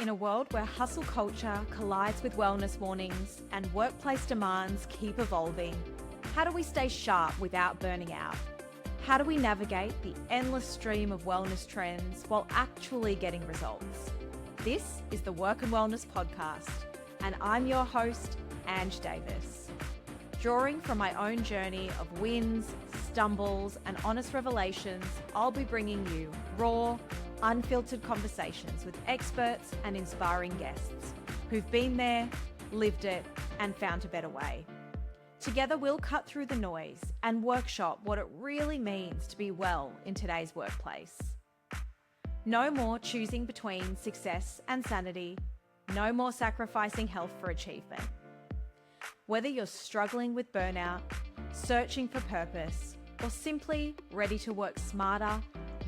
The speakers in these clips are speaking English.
In a world where hustle culture collides with wellness warnings and workplace demands keep evolving, how do we stay sharp without burning out? How do we navigate the endless stream of wellness trends while actually getting results? This is the Work and Wellness Podcast, and I'm your host, Ange Davis. Drawing from my own journey of wins, stumbles, and honest revelations, I'll be bringing you raw, unfiltered conversations with experts and inspiring guests who've been there, lived it, and found a better way. Together, we'll cut through the noise and workshop what it really means to be well in today's workplace. No more choosing between success and sanity. No more sacrificing health for achievement. Whether you're struggling with burnout, searching for purpose, or simply ready to work smarter,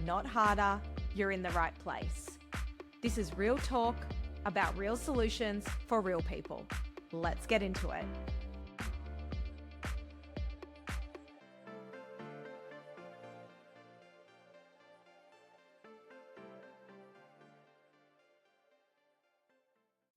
not harder, you're in the right place. This is real talk about real solutions for real people. Let's get into it.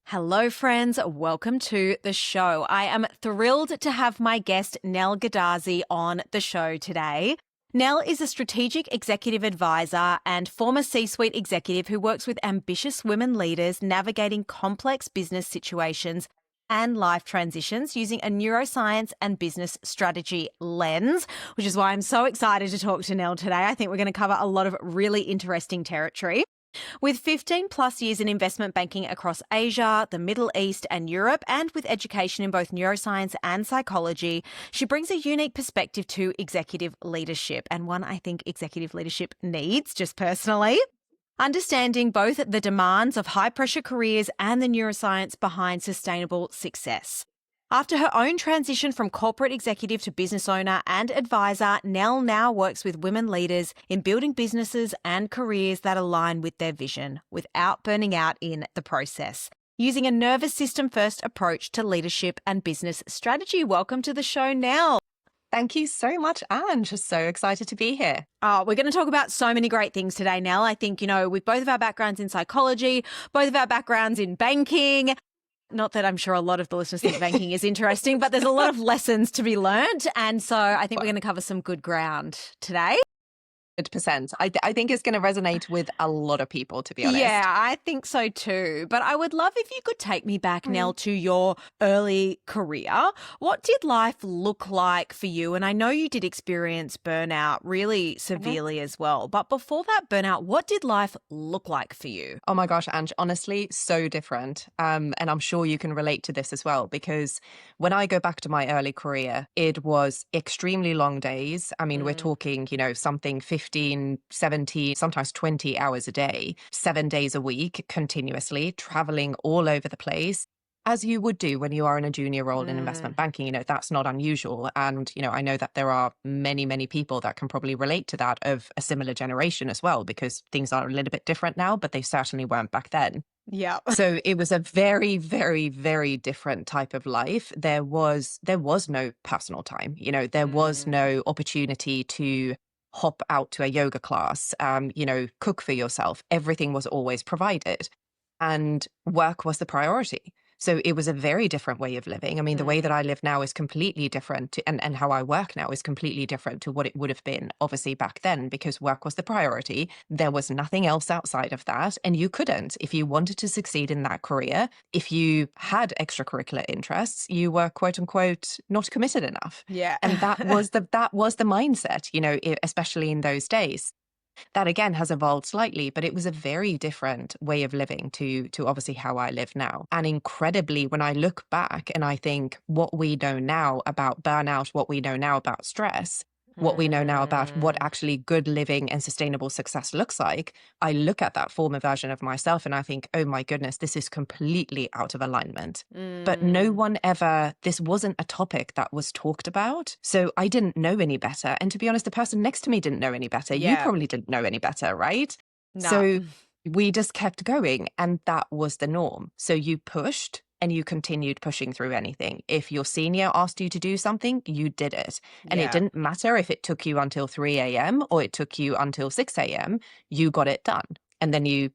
Hello, friends. Welcome to the show. I am thrilled to have my guest, Nell Gadazi, on the show today. Nell is a strategic executive advisor and former C-suite executive who works with ambitious women leaders navigating complex business situations and life transitions using a neuroscience and business strategy lens, which is why I'm so excited to talk to Nell today. I think we're going to cover a lot of really interesting territory. With 15 plus years in investment banking across Asia, the Middle East and Europe, and with education in both neuroscience and psychology, she brings a unique perspective to executive leadership, and one I think executive leadership needs, just personally. Understanding both the demands of high-pressure careers and the neuroscience behind sustainable success. After her own transition from corporate executive to business owner and advisor, Nell now works with women leaders in building businesses and careers that align with their vision without burning out in the process, using a nervous system first approach to leadership and business strategy. Welcome to the show, Nell. Thank you so much, Ange. Just so excited to be here. Oh, we're going to talk about so many great things today, Nell. I think, with both of our backgrounds in psychology, both of our backgrounds in banking. Not that I'm sure a lot of the listeners think banking is interesting, but there's a lot of lessons to be learned. And so I think we're going to cover some good ground today. 100%. I think it's going to resonate with a lot of people, to be honest. Yeah, I think so too. But I would love if you could take me back, Nell, to your early career. What did life look like for you? And I know you did experience burnout really severely as well. But before that burnout, what did life look like for you? Oh my gosh, Ange, honestly, so different. And I'm sure you can relate to this as well, because when I go back to my early career, it was extremely long days. I mean, we're talking, something 15, 17, sometimes 20 hours a day, 7 days a week, continuously traveling all over the place, as you would do when you are in a junior role in investment banking. That's not unusual. And, I know that there are many, many people that can probably relate to that of a similar generation as well, because things are a little bit different now, but they certainly weren't back then. Yeah. So it was a very, very, very different type of life. There was no personal time. There was no opportunity to hop out to a yoga class, cook for yourself. Everything was always provided, and work was the priority. So it was a very different way of living. I mean, the way that I live now is completely different and how I work now is completely different to what it would have been, obviously, back then, because work was the priority. There was nothing else outside of that. And you couldn't, if you wanted to succeed in that career, if you had extracurricular interests, you were, quote unquote, not committed enough. Yeah. And that was the mindset, especially in those days. That again has evolved slightly, but it was a very different way of living to obviously how I live now. And incredibly, when I look back and I think what we know now about burnout, what we know now about stress, what we know now about what actually good living and sustainable success looks like, I look at that former version of myself and I think, oh my goodness, this is completely out of alignment. But no one ever, this wasn't a topic that was talked about. So I didn't know any better. And to be honest, the person next to me didn't know any better. Yeah. You probably didn't know any better, right? No. So we just kept going, and that was the norm. So you pushed and you continued pushing through anything. If your senior asked you to do something, you did it. And it didn't matter if it took you until 3 a.m. or it took you until 6 a.m., you got it done. And then you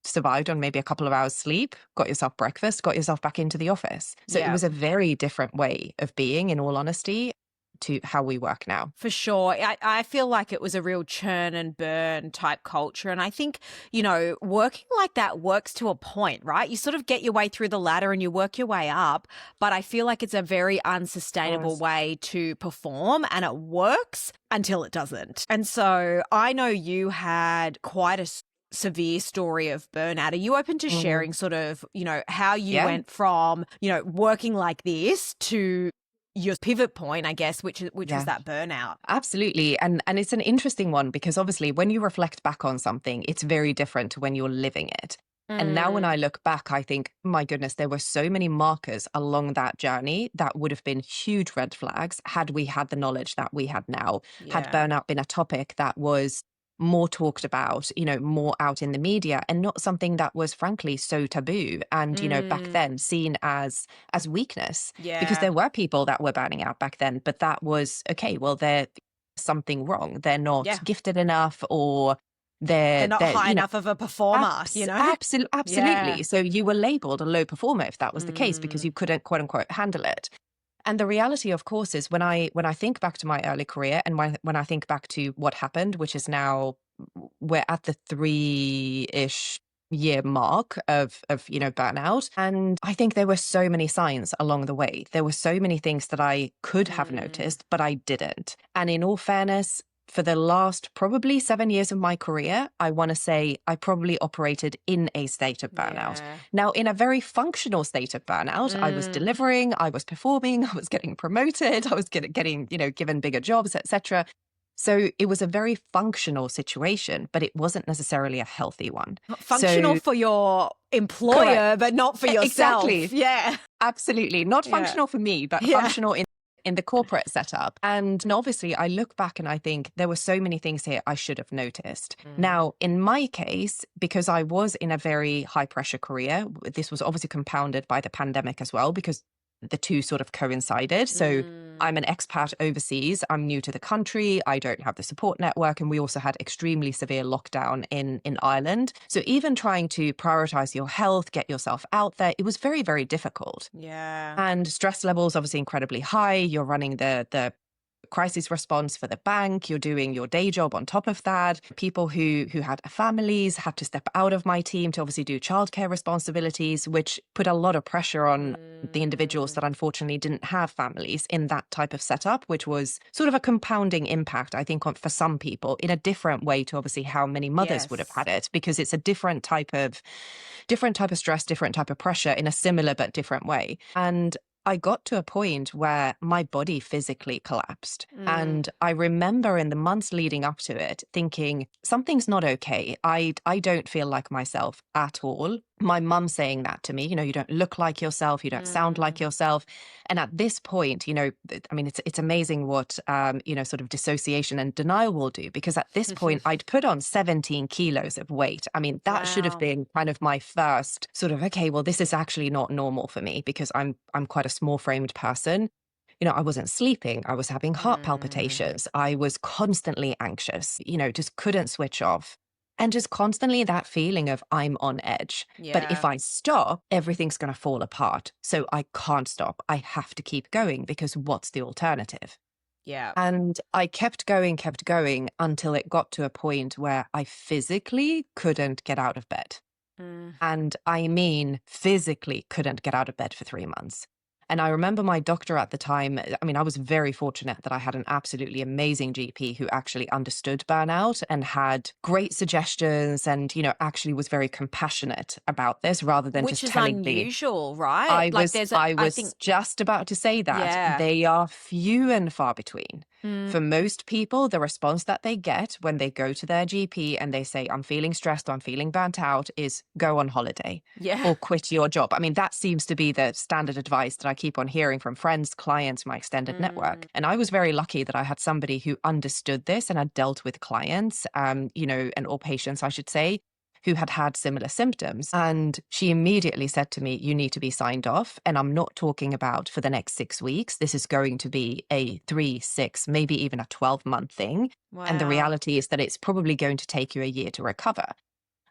survived on maybe a couple of hours sleep, got yourself breakfast, got yourself back into the office. So it Yeah. was a very different way of being, in all honesty, to how we work now. For sure. I feel like it was a real churn and burn type culture. And I think, working like that works to a point, right? You sort of get your way through the ladder and you work your way up. But I feel like it's a very unsustainable Yes. way to perform, and it works until it doesn't. And so I know you had quite a severe story of burnout. Are you open to sharing sort of, how you Yeah. went from, working like this to your pivot point, I guess, which was Yeah. that burnout? Absolutely. And it's an interesting one because obviously when you reflect back on something, it's very different to when you're living it. And now when I look back, I think, my goodness, there were so many markers along that journey that would have been huge red flags had we had the knowledge that we had now. Had Yeah. burnout been a topic that was more talked about, more out in the media, and not something that was frankly so taboo and, back then seen as weakness. Because Yeah. there were people that were burning out back then, but that was okay, well, there's something wrong. They're not Yeah. gifted enough, or They're not high you know, enough of a performer, Absolutely. Yeah. So you were labeled a low performer if that was the case because you couldn't, quote unquote, handle it. And the reality, of course, is when I think back to my early career and when I think back to what happened, which is now we're at the 3-ish year mark of burnout. And I think there were so many signs along the way. There were so many things that I could have noticed, but I didn't. And in all fairness, for the last probably 7 years of my career, I want to say I probably operated in a state of burnout. Yeah. Now, in a very functional state of burnout, I was delivering, I was performing, I was getting promoted, I was getting given bigger jobs, etc. So it was a very functional situation, but it wasn't necessarily a healthy one. Functional So, for your employer, correct. but not for yourself. Exactly. Yeah. Absolutely. Not Yeah. functional for me, but Yeah. functional in the corporate setup. And obviously, I look back and I think there were so many things here I should have noticed. Now, in my case, because I was in a very high pressure career, this was obviously compounded by the pandemic as well, because the two sort of coincided. So I'm an expat overseas. I'm new to the country. I don't have the support network. And we also had extremely severe lockdown in Ireland. So even trying to prioritize your health, get yourself out there, it was very, very difficult. Yeah. And stress levels obviously incredibly high. You're running the crisis response for the bank. You're doing your day job on top of that. People who had families had to step out of my team to obviously do childcare responsibilities, which put a lot of pressure on the individuals that unfortunately didn't have families in that type of setup, which was sort of a compounding impact, I think, for some people in a different way to obviously how many mothers would have had it, because it's a different type of stress, different type of pressure in a similar but different way. And I got to a point where my body physically collapsed. And I remember in the months leading up to it thinking, something's not okay. I don't feel like myself at all. My mum saying that to me, you don't look like yourself, you don't sound like yourself. And at this point, it's amazing what, sort of dissociation and denial will do, because at this point I'd put on 17 kilos of weight. I mean, that should have been kind of my first sort of, okay, well, this is actually not normal for me, because I'm quite a small framed person. I wasn't sleeping. I was having heart palpitations. I was constantly anxious, just couldn't switch off. And just constantly that feeling of I'm on edge. But if I stop, everything's going to fall apart. So I can't stop. I have to keep going, because what's the alternative? Yeah. And I kept going until it got to a point where I physically couldn't get out of bed. And I mean, physically couldn't get out of bed for 3 months. And I remember my doctor at the time, I was very fortunate that I had an absolutely amazing GP who actually understood burnout and had great suggestions and, actually was very compassionate about this, rather than Which just is telling me. unusual, right? I Like was I was think, just about to say that. Yeah. They are few and far between. For most people, the response that they get when they go to their GP and they say, I'm feeling stressed, I'm feeling burnt out, is go on holiday Yeah. or quit your job. I mean, that seems to be the standard advice that I keep on hearing from friends, clients, my extended network. And I was very lucky that I had somebody who understood this and had dealt with clients, and or patients, I should say, who had had similar symptoms. And she immediately said to me, you need to be signed off. And I'm not talking about for the next 6 weeks. This is going to be a 3, 6, maybe even a 12-month thing. And the Wow. reality is that it's probably going to take you a year to recover.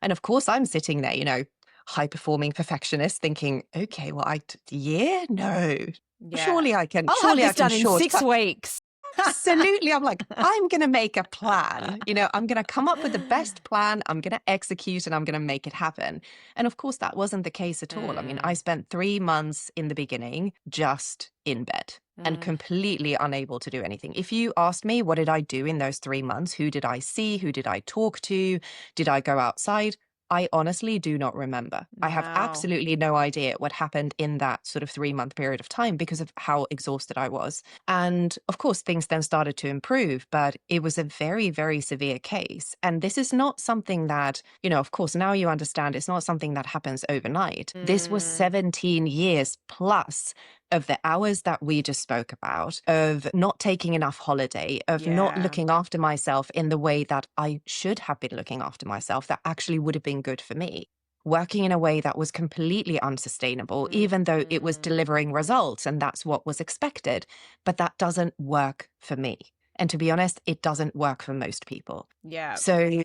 And of course, I'm sitting there, high performing perfectionist thinking, okay, well, yeah, no, Yeah. I'll have surely I this can done in short. 6 weeks. Absolutely. I'm like, I'm going to make a plan. I'm going to come up with the best plan. I'm going to execute and I'm going to make it happen. And of course, that wasn't the case at all. I mean, I spent 3 months in the beginning just in bed and completely unable to do anything. If you asked me, what did I do in those 3 months? Who did I see? Who did I talk to? Did I go outside? I honestly do not remember. I have Wow. absolutely no idea what happened in that sort of 3 month period of time because of how exhausted I was. And of course, things then started to improve, but it was a very, very severe case. And this is not something that, of course, now you understand it's not something that happens overnight. This was 17 years plus of the hours that we just spoke about, of not taking enough holiday, of not Yeah. looking after myself in the way that I should have been looking after myself, that actually would have been good for me. Working in a way that was completely unsustainable, even though it was delivering results and that's what was expected. But that doesn't work for me. And to be honest, it doesn't work for most people. Yeah. So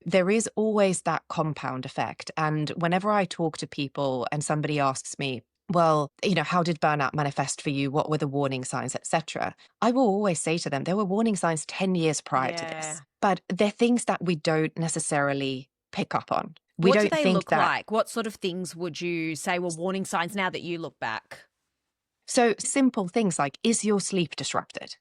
there is always that compound effect. And whenever I talk to people and somebody asks me, well, how did burnout manifest for you? What were the warning signs, etc.? I will always say to them, there were warning signs 10 years prior to Yeah. this, but they're things that we don't necessarily pick up on. We What do don't they think look that. like? What sort of things would you say were warning signs now that you look back? So simple things like, is your sleep disrupted?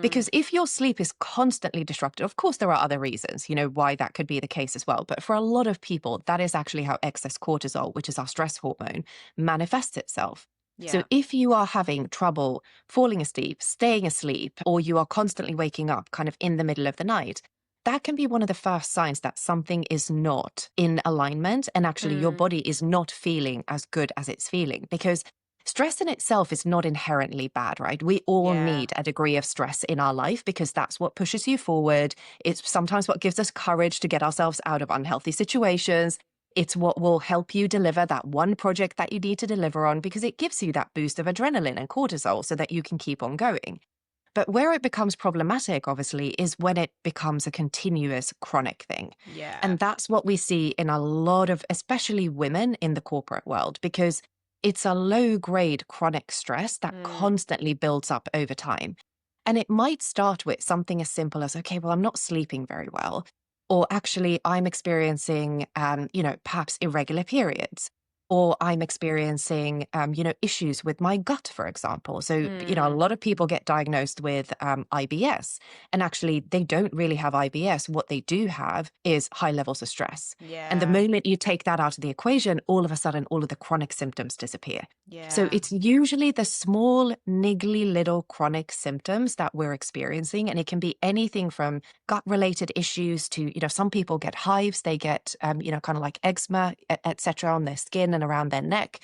Because if your sleep is constantly disrupted, of course, there are other reasons, why that could be the case as well. But for a lot of people, that is actually how excess cortisol, which is our stress hormone, manifests itself. So Yeah. if you are having trouble falling asleep, staying asleep, or you are constantly waking up kind of in the middle of the night, that can be one of the first signs that something is not in alignment and actually your body is not feeling as good as it's feeling. Because stress in itself is not inherently bad, right? We all Yeah. need a degree of stress in our life because that's what pushes you forward. It's sometimes what gives us courage to get ourselves out of unhealthy situations. It's what will help you deliver that one project that you need to deliver on because it gives you that boost of adrenaline and cortisol so that you can keep on going. But where it becomes problematic, obviously, is when it becomes a continuous chronic thing. Yeah. And that's what we see in a lot of, especially women in the corporate world, because it's a low grade chronic stress that constantly builds up over time. And it might start with something as simple as, okay, well, I'm not sleeping very well. Or actually, I'm experiencing, perhaps irregular periods. Or I'm experiencing, issues with my gut, for example. So, a lot of people get diagnosed with IBS, and actually they don't really have IBS. What they do have is high levels of stress. And the Yeah. moment you take that out of the equation, all of a sudden, all of the chronic symptoms disappear. So Yeah. it's usually the small, niggly little chronic symptoms that we're experiencing. And it can be anything from gut related issues to, some people get hives, they get, kind of like eczema, etc. on their skin and around their neck.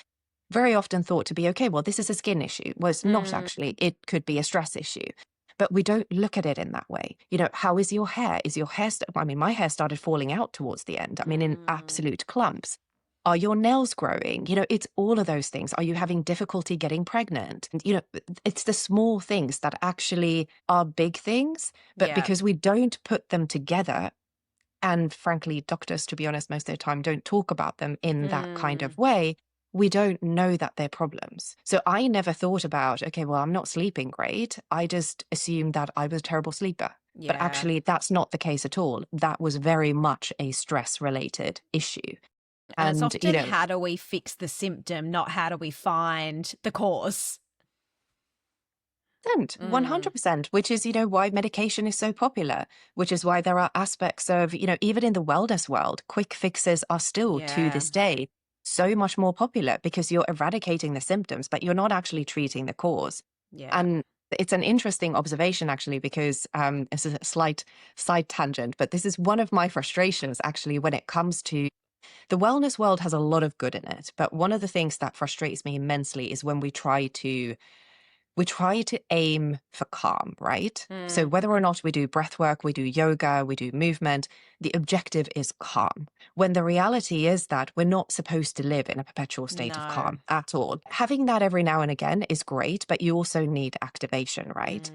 Very often thought to be, okay, well, this is a skin issue. Well, it's not actually. It could be a stress issue. But we don't look at it in that way. How is your hair? Is your hair, my hair started falling out towards the end. I mean, in absolute clumps. Are your nails growing? It's all of those things. Are you having difficulty getting pregnant? It's the small things that actually are big things, but Yeah. because we don't put them together, and frankly, doctors, to be honest, most of the time don't talk about them in that kind of way, we don't know that they're problems. So I never thought about, okay, well, I'm not sleeping great. I just assumed that I was a terrible sleeper. But Yeah. actually, that's not the case at all. That was very much a stress related issue. And it's And, often how do we fix the symptom, not how do we find the cause. and 100%, which is, why medication is so popular, which is why there are aspects of, even in the wellness world, quick fixes are still to Yeah. this day so much more popular because you're eradicating the symptoms, but you're not actually treating the cause. Yeah. And it's an interesting observation, actually, because this is a slight side tangent, but this is one of my frustrations, actually, when it comes to the wellness world has a lot of good in it. But one of the things that frustrates me immensely is when we try to aim for calm, right? So whether or not we do breath work, we do yoga, we do movement, the objective is calm. When the reality is that we're not supposed to live in a perpetual state of No. calm at all. Having that every now and again is great, but you also need activation, right?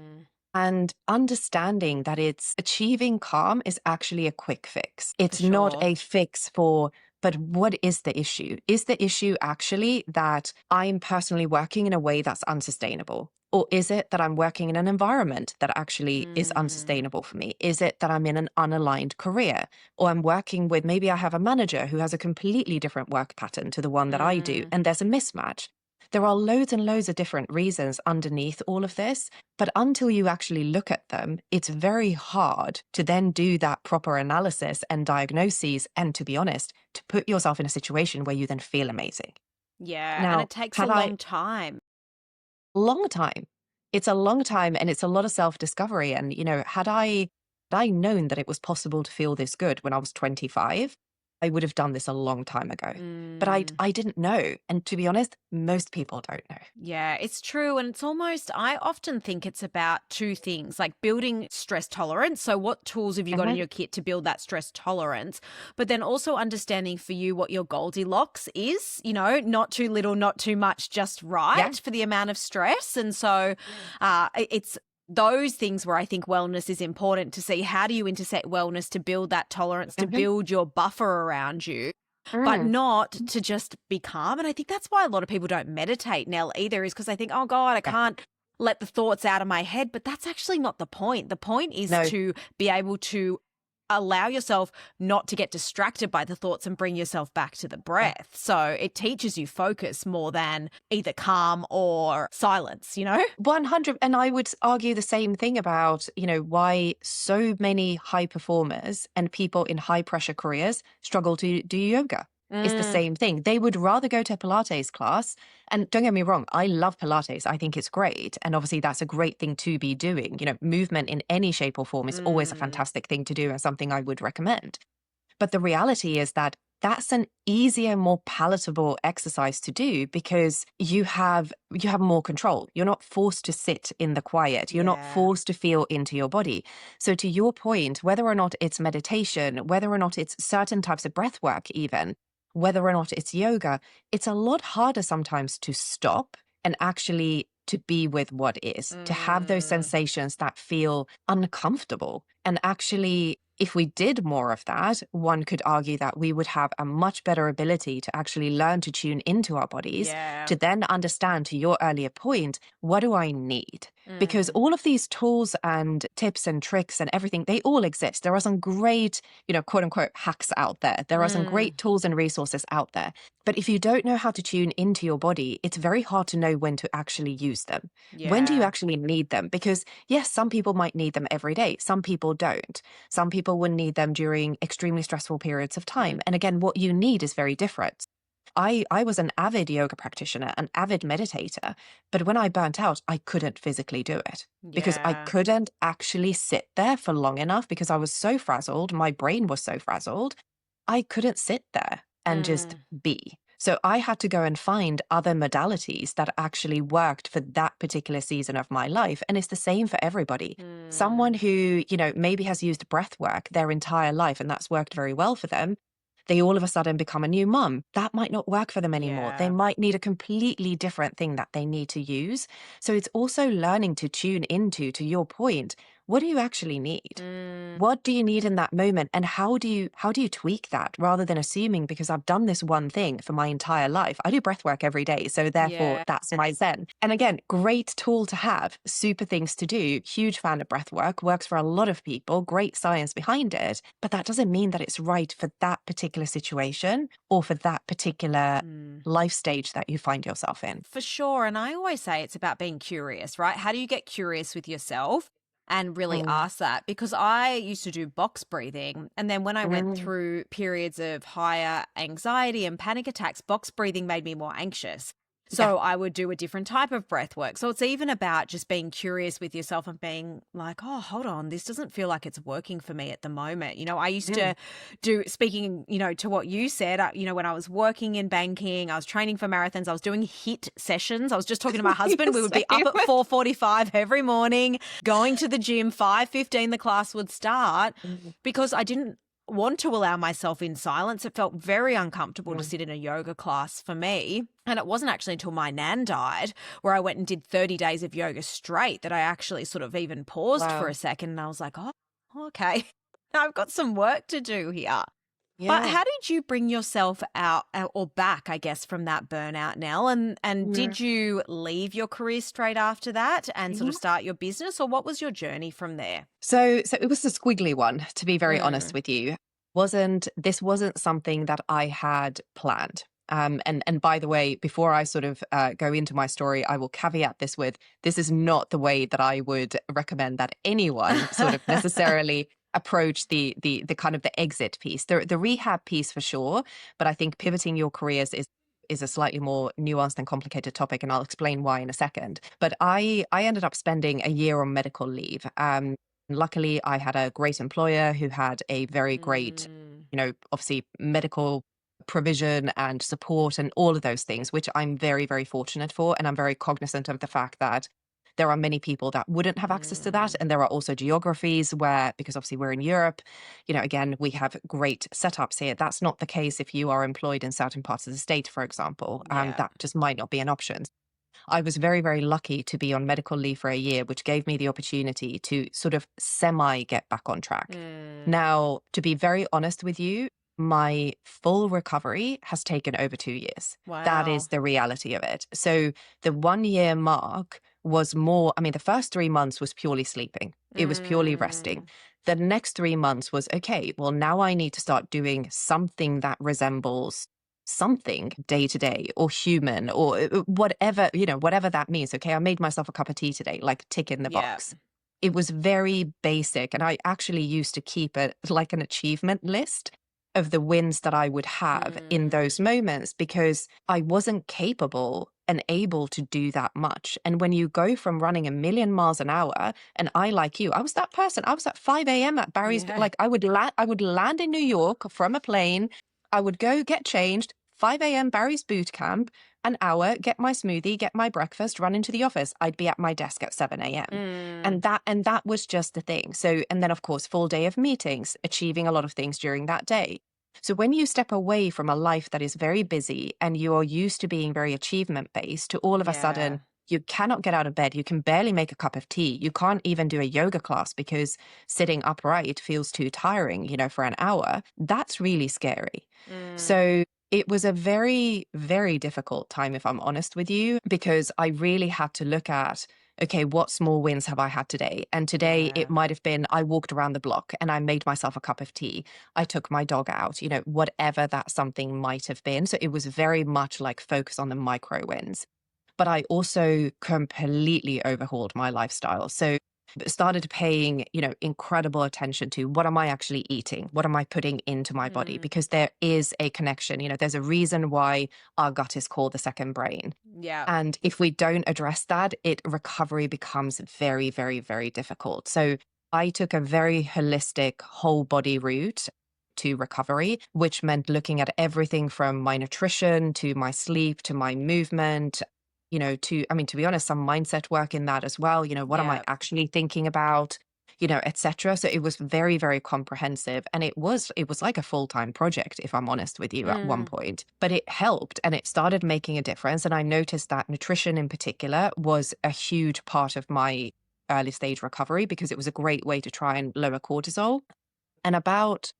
and understanding that it's achieving calm is actually a quick fix. For It's not sure. a fix for, but what is the issue? Is the issue actually that I'm personally working in a way that's unsustainable? Or is it that I'm working in an environment that actually is Mm, unsustainable for me? Is it that I'm in an unaligned career? Or I'm working with, maybe I have a manager who has a completely different work pattern to the one that I do, mm. and there's a mismatch. There are loads and loads of different reasons underneath all of this. But until you actually look at them, it's very hard to then do that proper analysis and diagnoses. And to be honest, to put yourself in a situation where you then feel amazing. Yeah, and Now, it takes a had I long time. long time, it's a long time and it's a lot of self discovery. And, had I known that it was possible to feel this good when I was 25, I would have done this a long time ago. But Mm. I didn't know. And to be honest, most people don't know. Yeah, it's true. And it's almost, I often think it's about two things like building stress tolerance. So, what tools have you got in Mhm. your kit to build that stress tolerance? But then also understanding for you what your Goldilocks is, not too little, not too much, just Yeah. right for the amount of stress. And so, it's those things where I think wellness is important to see how do you intersect wellness to build that tolerance, to Mhm. build your buffer around you but Mm. not to just be calm. And I think that's why a lot of people don't meditate, Nell, either, is because they think, oh God, I Yeah. can't let the thoughts out of my head. But that's actually not the point. The point is No. to be able to allow yourself not to get distracted by the thoughts and bring yourself back to the Yeah. breath. So it teaches you focus more than either calm or silence? 100. And I would argue the same thing about, why so many high performers and people in high pressure careers struggle to do yoga. It's the Mm, same thing. They would rather go to a Pilates class. And don't get me wrong, I love Pilates. I think it's great. And obviously, that's a great thing to be doing. Movement in any shape or form is always a mm, fantastic thing to do and something I would recommend. But the reality is that that's an easier, more palatable exercise to do because you have more control. You're not forced to sit in the quiet. You're not yeah. forced to feel into your body. So to your point, whether or not it's meditation, whether or not it's certain types of breath work, even whether or not it's yoga, it's a lot harder sometimes to stop and actually to be with what is, to have those Mm, sensations that feel uncomfortable. And actually, if we did more of that, one could argue that we would have a much better ability to actually learn to tune into our bodies, yeah. to then understand, to your earlier point, what do I need? Because Mm, all of these tools and tips and tricks and everything, they all exist. There are some great, quote unquote, hacks out there. There are some mm, great tools and resources out there. But if you don't know how to tune into your body, it's very hard to know when to actually use them. When do you yeah. actually need them? Because yes, some people might need them every day. Some people don't. Some people will need them during extremely stressful periods of Mm, time. And again, what you need is very different. I was an avid yoga practitioner, an avid meditator, but when I burnt out, I couldn't physically do it because I yeah. couldn't actually sit there for long enough because I was so frazzled. My brain was so frazzled. I couldn't sit there and just Mm, be. So I had to go and find other modalities that actually worked for that particular season of my life. And it's the same for everybody. Someone mm, who, maybe has used breath work their entire life and that's worked very well for them, they all of a sudden become a new mum. That might not work for them anymore. They yeah. might need a completely different thing that they need to use. So it's also learning to tune into, to your point, what do you actually need? Mm, What do you need in that moment? And how do you tweak that rather than assuming because I've done this one thing for my entire life? I do breath work every day. So therefore yeah. that's my zen. And again, great tool to have, super things to do. Huge fan of breath work, works for a lot of people, great science behind it. But that doesn't mean that it's right for that particular situation or for that particular Mm. life stage that you find yourself in. For sure. And I always say it's about being curious, right? How do you get curious with yourself and really Mm, ask that? Because I used to do box breathing. And then when I went mm, through periods of higher anxiety and panic attacks, box breathing made me more anxious. yeah. So I would do a different type of breath work. So it's even about just being curious with yourself and being like, oh, hold on, this doesn't feel like it's working for me at the moment. I used Mm. to speaking, to what you said, when I was working in banking, I was training for marathons, I was doing HIT sessions. I was just talking to my husband. We would be up Same. at 4:45 every morning, going to the gym, 5:15 the class would start Mm, because I didn't want to allow myself in silence. It felt very uncomfortable to Mm. sit in a yoga class for me. And it wasn't actually until my nan died, where I went and did 30 days of yoga straight, that I actually sort of even paused for Wow. a second, and I was like, oh, okay, I've got some work to do here. But Yeah. how did you bring yourself out or back, I guess, from that burnout, Nell? And Yeah. did you leave your career straight after that and sort Yeah. of start your business, or what was your journey from there? So it was a squiggly one, to be very honest Mm. with you. This wasn't something that I had planned. And by the way, before I sort of go into my story, I will caveat this with, this is not the way that I would recommend that anyone sort of necessarily approach the kind of the exit piece, the rehab piece for sure. But I think pivoting your careers is a slightly more nuanced and complicated topic, and I'll explain why in a second. But I ended up spending a year on medical leave. Luckily, I had a great employer who had a very great, Mm. obviously medical provision and support and all of those things, which I'm very, very fortunate for. And I'm very cognizant of the fact that there are many people that wouldn't have access to that. Mm. And there are also geographies where, because obviously we're in Europe, again, we have great setups here. That's not the case if you are employed in certain parts of the state, for example. Yeah. That just might not be an option. I was very, very lucky to be on medical leave for a year, which gave me the opportunity to sort of semi get back on track. Mm. Now, to be very honest with you, my full recovery has taken over 2 years. That Wow. is the reality of it. So the 1 year mark was more, I mean, the first 3 months was purely sleeping. It was purely resting. Mm. The next 3 months was, okay, well, now I need to start doing something that resembles something day to day or human or whatever, whatever that means. Okay, I made myself a cup of tea today, like tick in the Yeah. box. It was very basic. And I actually used to keep it like an achievement list of the wins that I would have in Mm. those moments, because I wasn't capable and able to do that much. And when you go from running 1,000,000 miles an hour, and I, like you, I was that person. I was at 5 a.m. at Barry's. Yeah. Like I would land in New York from a plane. I would go get changed, 5 a.m. Barry's boot camp, an hour, get my smoothie, get my breakfast, run into the office. I'd be at my desk at 7 a.m. Mm. And that was just the thing. So, and then of course, full day of meetings, achieving a lot of things during that day. So when you step away from a life that is very busy and you're used to being very achievement based, to all of a Yeah. sudden you cannot get out of bed, you can barely make a cup of tea, you can't even do a yoga class because sitting upright feels too tiring, for an hour. That's really scary. Mm. So it was a very, very difficult time, if I'm honest with you, because I really had to look at, okay, what small wins have I had today? And today Yeah. it might have been, I walked around the block and I made myself a cup of tea. I took my dog out, whatever that something might have been. So it was very much like focus on the micro wins. But I also completely overhauled my lifestyle. So started paying, incredible attention to, what am I actually eating? What am I putting into my body? Mm. Because there is a connection. There's a reason why our gut is called the second brain. Yeah. And if we don't address that, recovery becomes very, very, very difficult. So I took a very holistic whole body route to recovery, which meant looking at everything from my nutrition to my sleep to my movement, to be honest, some mindset work in that as well. What am I Yeah. actually thinking about, etc. So it was very, very comprehensive. And it was like a full-time project, if I'm honest with you, at one Mm. point. But it helped and it started making a difference. And I noticed that nutrition in particular was a huge part of my early stage recovery, because it was a great way to try and lower cortisol. And about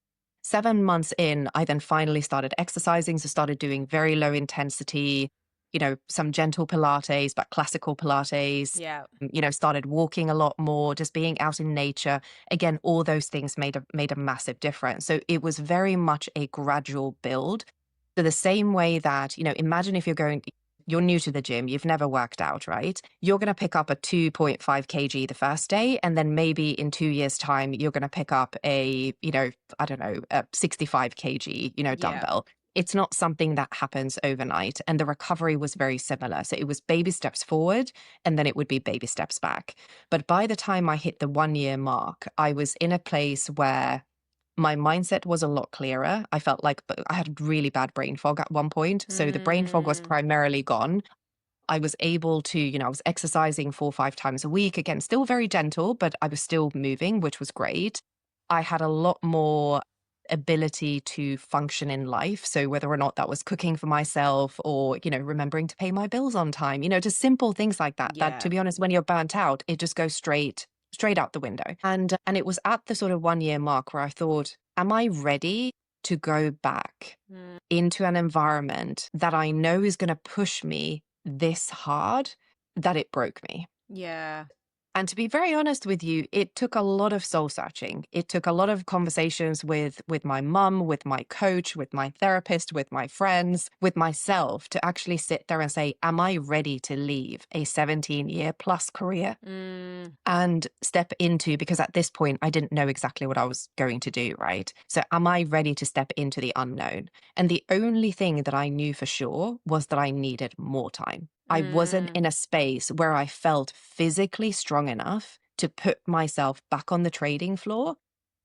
7 months in, I then finally started exercising. So started doing very low intensity, some gentle Pilates, but classical Pilates, Yeah. started walking a lot more, just being out in nature. Again, all those things made a massive difference. So it was very much a gradual build. So the same way that, imagine if you're new to the gym, you've never worked out, right? You're going to pick up a 2.5 kg the first day. And then maybe in 2 years' time, you're going to pick up a 65 kg, Yeah. dumbbell. It's not something that happens overnight. And the recovery was very similar. So it was baby steps forward and then it would be baby steps back. But by the time I hit the 1 year mark, I was in a place where my mindset was a lot clearer. I felt like I had really bad brain fog at one point. So the brain fog was Mm. primarily gone. I was able to, I was exercising 4 or 5 times a week. Again, still very gentle, but I was still moving, which was great. I had a lot more ability to function in life. So whether or not that was cooking for myself or, remembering to pay my bills on time, just simple things like that, that Yeah. to be honest, when you're burnt out, it just goes straight out the window. And it was at the sort of 1 year mark where I thought, am I ready to go back Mm. into an environment that I know is going to push me this hard that it broke me? Yeah. And to be very honest with you, it took a lot of soul searching. It took a lot of conversations with my mum, with my coach, with my therapist, with my friends, with myself to actually sit there and say, am I ready to leave a 17-year plus career Mm. and step into, because at this point, I didn't know exactly what I was going to do, right? So am I ready to step into the unknown? And the only thing that I knew for sure was that I needed more time. I wasn't Mm. in a space where I felt physically strong enough to put myself back on the trading floor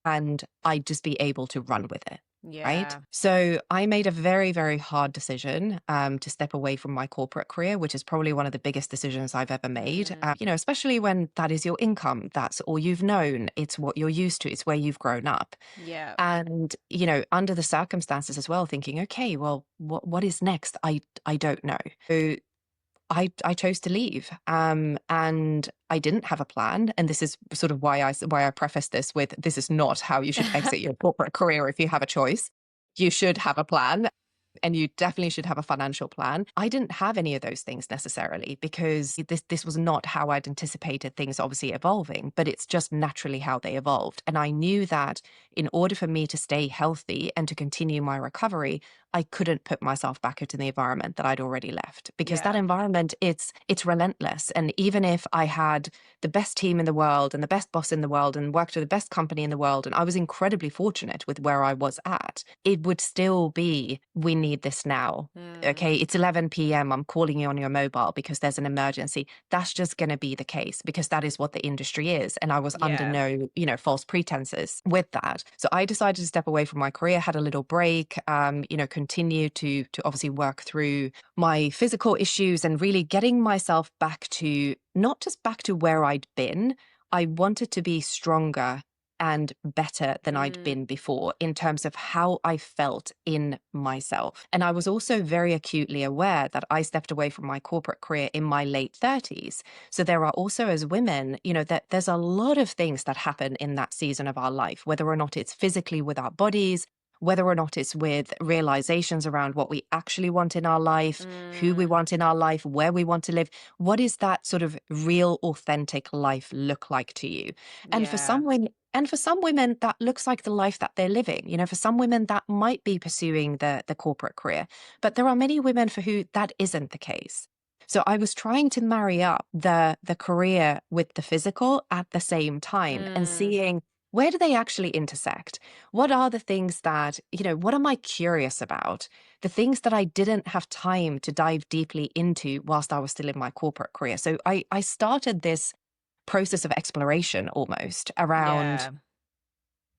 and I'd just be able to run with it. Right. Yeah. So I made a very, very hard decision to step away from my corporate career, which is probably one of the biggest decisions I've ever made. Mm. Especially when that is your income, that's all you've known. It's what you're used to. It's where you've grown up. Yeah. And, under the circumstances as well, thinking, okay, well, what is next? I don't know. So I chose to leave, and I didn't have a plan. And this is sort of why I preface this with, this is not how you should exit your corporate career if you have a choice. You should have a plan. And you definitely should have a financial plan. I didn't have any of those things necessarily because this was not how I'd anticipated things obviously evolving, but it's just naturally how they evolved. And I knew that in order for me to stay healthy and to continue my recovery, I couldn't put myself back into the environment that I'd already left, because that Yeah. environment, it's relentless. And even if I had the best team in the world and the best boss in the world and worked at the best company in the world, and I was incredibly fortunate with where I was at, it would still be, we need this now. Okay, Mm. it's 11 p.m. I'm calling you on your mobile because there's an emergency. That's just going to be the case because that is what the industry is. And I was under Yeah. no, false pretenses with that. So I decided to step away from my career, had a little break, continue to obviously work through my physical issues and really getting myself back to, not just back to where I'd been. I wanted to be stronger and better than I'd Mm. been before in terms of how I felt in myself. And I was also very acutely aware that I stepped away from my corporate career in my late 30s. So there are also, as women, that there's a lot of things that happen in that season of our life, whether or not it's physically with our bodies, whether or not it's with realizations around what we actually want in our life, who we Mm. want in our life, where we want to live. What does that sort of real, authentic life look like to you? And for Yeah. some women, that looks like the life that they're living. For some women, that might be pursuing the corporate career. But there are many women for who that isn't the case. So I was trying to marry up the career with the physical at the same time and Mm. seeing, where do they actually intersect? What are the things that, what am I curious about? The things that I didn't have time to dive deeply into whilst I was still in my corporate career. So I started this process of exploration almost around, Yeah.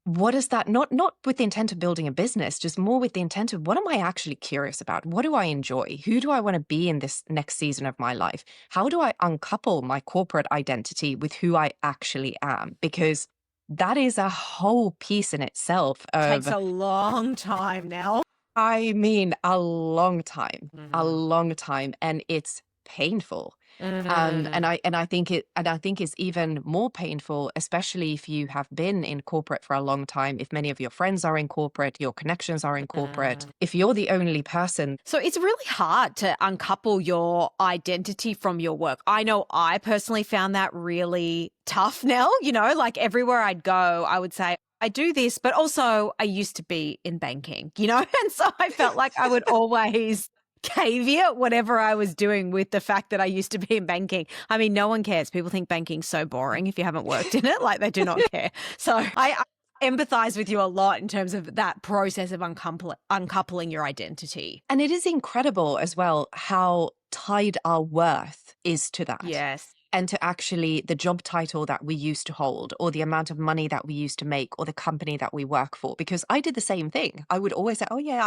what is that, not with the intent of building a business, just more with the intent of, what am I actually curious about? What do I enjoy? Who do I want to be in this next season of my life? How do I uncouple my corporate identity with who I actually am? Because that is a whole piece in itself Takes of, a long time now. I mean, a long time, Mm. and it's painful. Mm. And I think it's even more painful, especially if you have been in corporate for a long time. If many of your friends are in corporate, your connections are in corporate, Mm. if you're the only person. So it's really hard to uncouple your identity from your work. I know I personally found that really tough now, like everywhere I'd go, I would say, I do this, but also I used to be in banking, and so I felt like I would always caveat whatever I was doing with the fact that I used to be in banking. I mean, no one cares. People think banking's so boring if you haven't worked in it. Like, they do not care. So I empathize with you a lot in terms of that process of uncoupling your identity. And it is incredible as well how tied our worth is to that. Yes. And to actually the job title that we used to hold, or the amount of money that we used to make, or the company that we work for. Because I did the same thing. I would always say, oh yeah,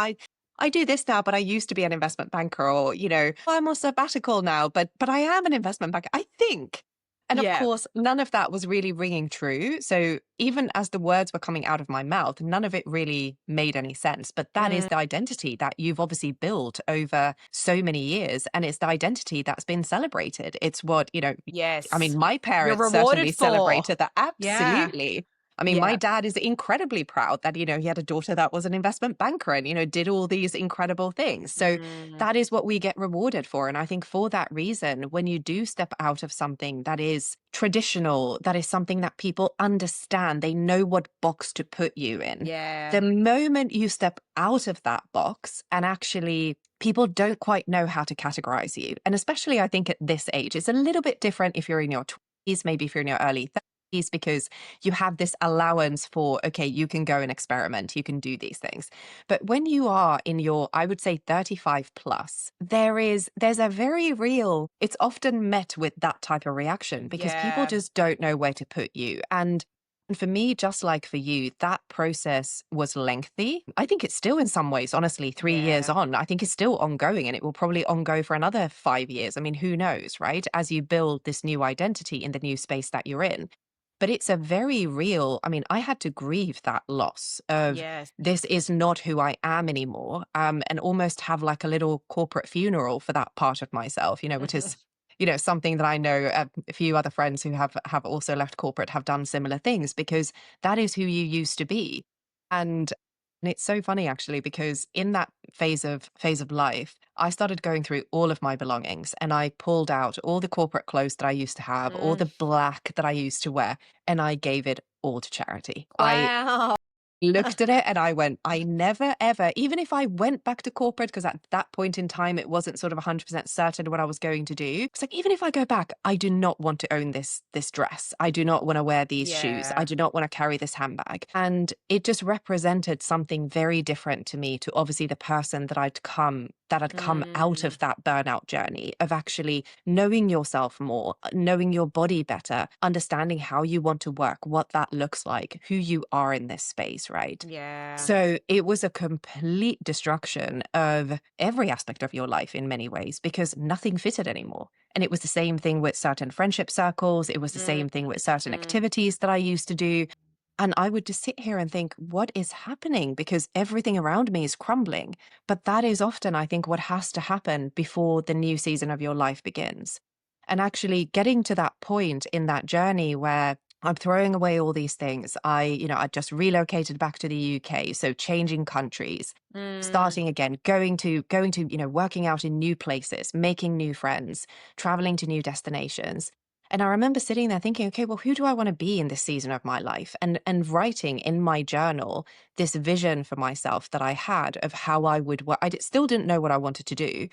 I do this now, but I used to be an investment banker, or, I'm on sabbatical now, but I am an investment banker, I think. And of Yeah. course, none of that was really ringing true. So even as the words were coming out of my mouth, none of it really made any sense. But that is Mm, the identity that you've obviously built over so many years. And it's the identity that's been celebrated. It's what, I mean, yes. my You're parents rewarded certainly for. celebrated that. Yeah. Absolutely. I mean, my Yeah. dad is incredibly proud that, he had a daughter that was an investment banker and, did all these incredible things. So Mm, that is what we get rewarded for. And I think for that reason, when you do step out of something that is traditional, that is something that people understand, they know what box to put you in. yeah. The moment you step out of that box and actually people don't quite know how to categorize you. And especially I think at this age, it's a little bit different if you're in your 20s, maybe if you're in your early 30s, because you have this allowance for, okay, you can go and experiment, you can do these things. But when you are in your, I would say 35 plus, there's a very real, it's often met with that type of reaction because people Yeah. just don't know where to put you. And for me, just like for you, that process was lengthy. I think it's still in some ways, honestly, 3 years Yeah. on, I think it's still ongoing and it will probably ongo for another 5 years. I mean, who knows, right? As you build this new identity in the new space that you're in. But it's a very real, I mean, I had to grieve that loss of Yes. this is not who I am anymore, and almost have like a little corporate funeral for that part of myself, which is, something that I know a few other friends who have also left corporate have done similar things because that is who you used to be. And and it's so funny actually because in that phase of life, I started going through all of my belongings and I pulled out all the corporate clothes that I used to have, all Mm. the black that I used to wear, and I gave it all to charity. I Wow. looked at it and I went, I never ever, even if I went back to corporate, because at that point in time, it wasn't sort of 100% certain what I was going to do. It's like, even if I go back, I do not want to own this dress. I do not want to wear these shoes. I Yeah. do not want to carry this handbag. And it just represented something very different to me, to obviously the person that had come out Mm, of that burnout journey of actually knowing yourself more, knowing your body better, understanding how you want to work, what that looks like, who you are in this space, right? yeah. So it was a complete destruction of every aspect of your life in many ways because nothing fitted anymore. And it was the same thing with certain friendship circles. It was the Mm, same thing with certain mm, activities that I used to do. And I would just sit here and think, what is happening? Because everything around me is crumbling. But that is often, I think, what has to happen before the new season of your life begins. And actually getting to that point in that journey where I'm throwing away all these things. I just relocated back to the UK. So changing countries, mm. starting again, going to, working out in new places, making new friends, traveling to new destinations. And I remember sitting there thinking, okay, well, who do I want to be in this season of my life? And writing in my journal this vision for myself that I had of how I would work. Still didn't know what I wanted to do,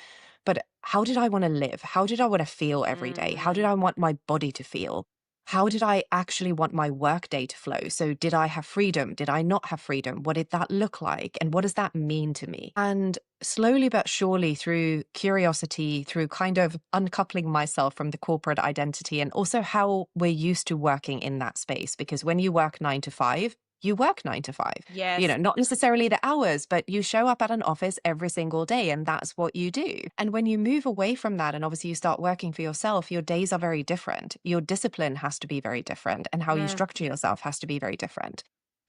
but how did I want to live? How did I want to feel every day? How did Mm. I want my body to feel? How did I actually want my work day to flow? So, did I have freedom? Did I not have freedom? What did that look like? And what does that mean to me? And slowly but surely, through curiosity, through kind of uncoupling myself from the corporate identity, and also how we're used to working in that space, because when you work 9 to 5, you work 9 to 5. Yes. Not necessarily the hours, but you show up at an office every single day and that's what you do. And when you move away from that and obviously you start working for yourself, your days are very different. Your discipline has to be very different and how you Mm. structure yourself has to be very different.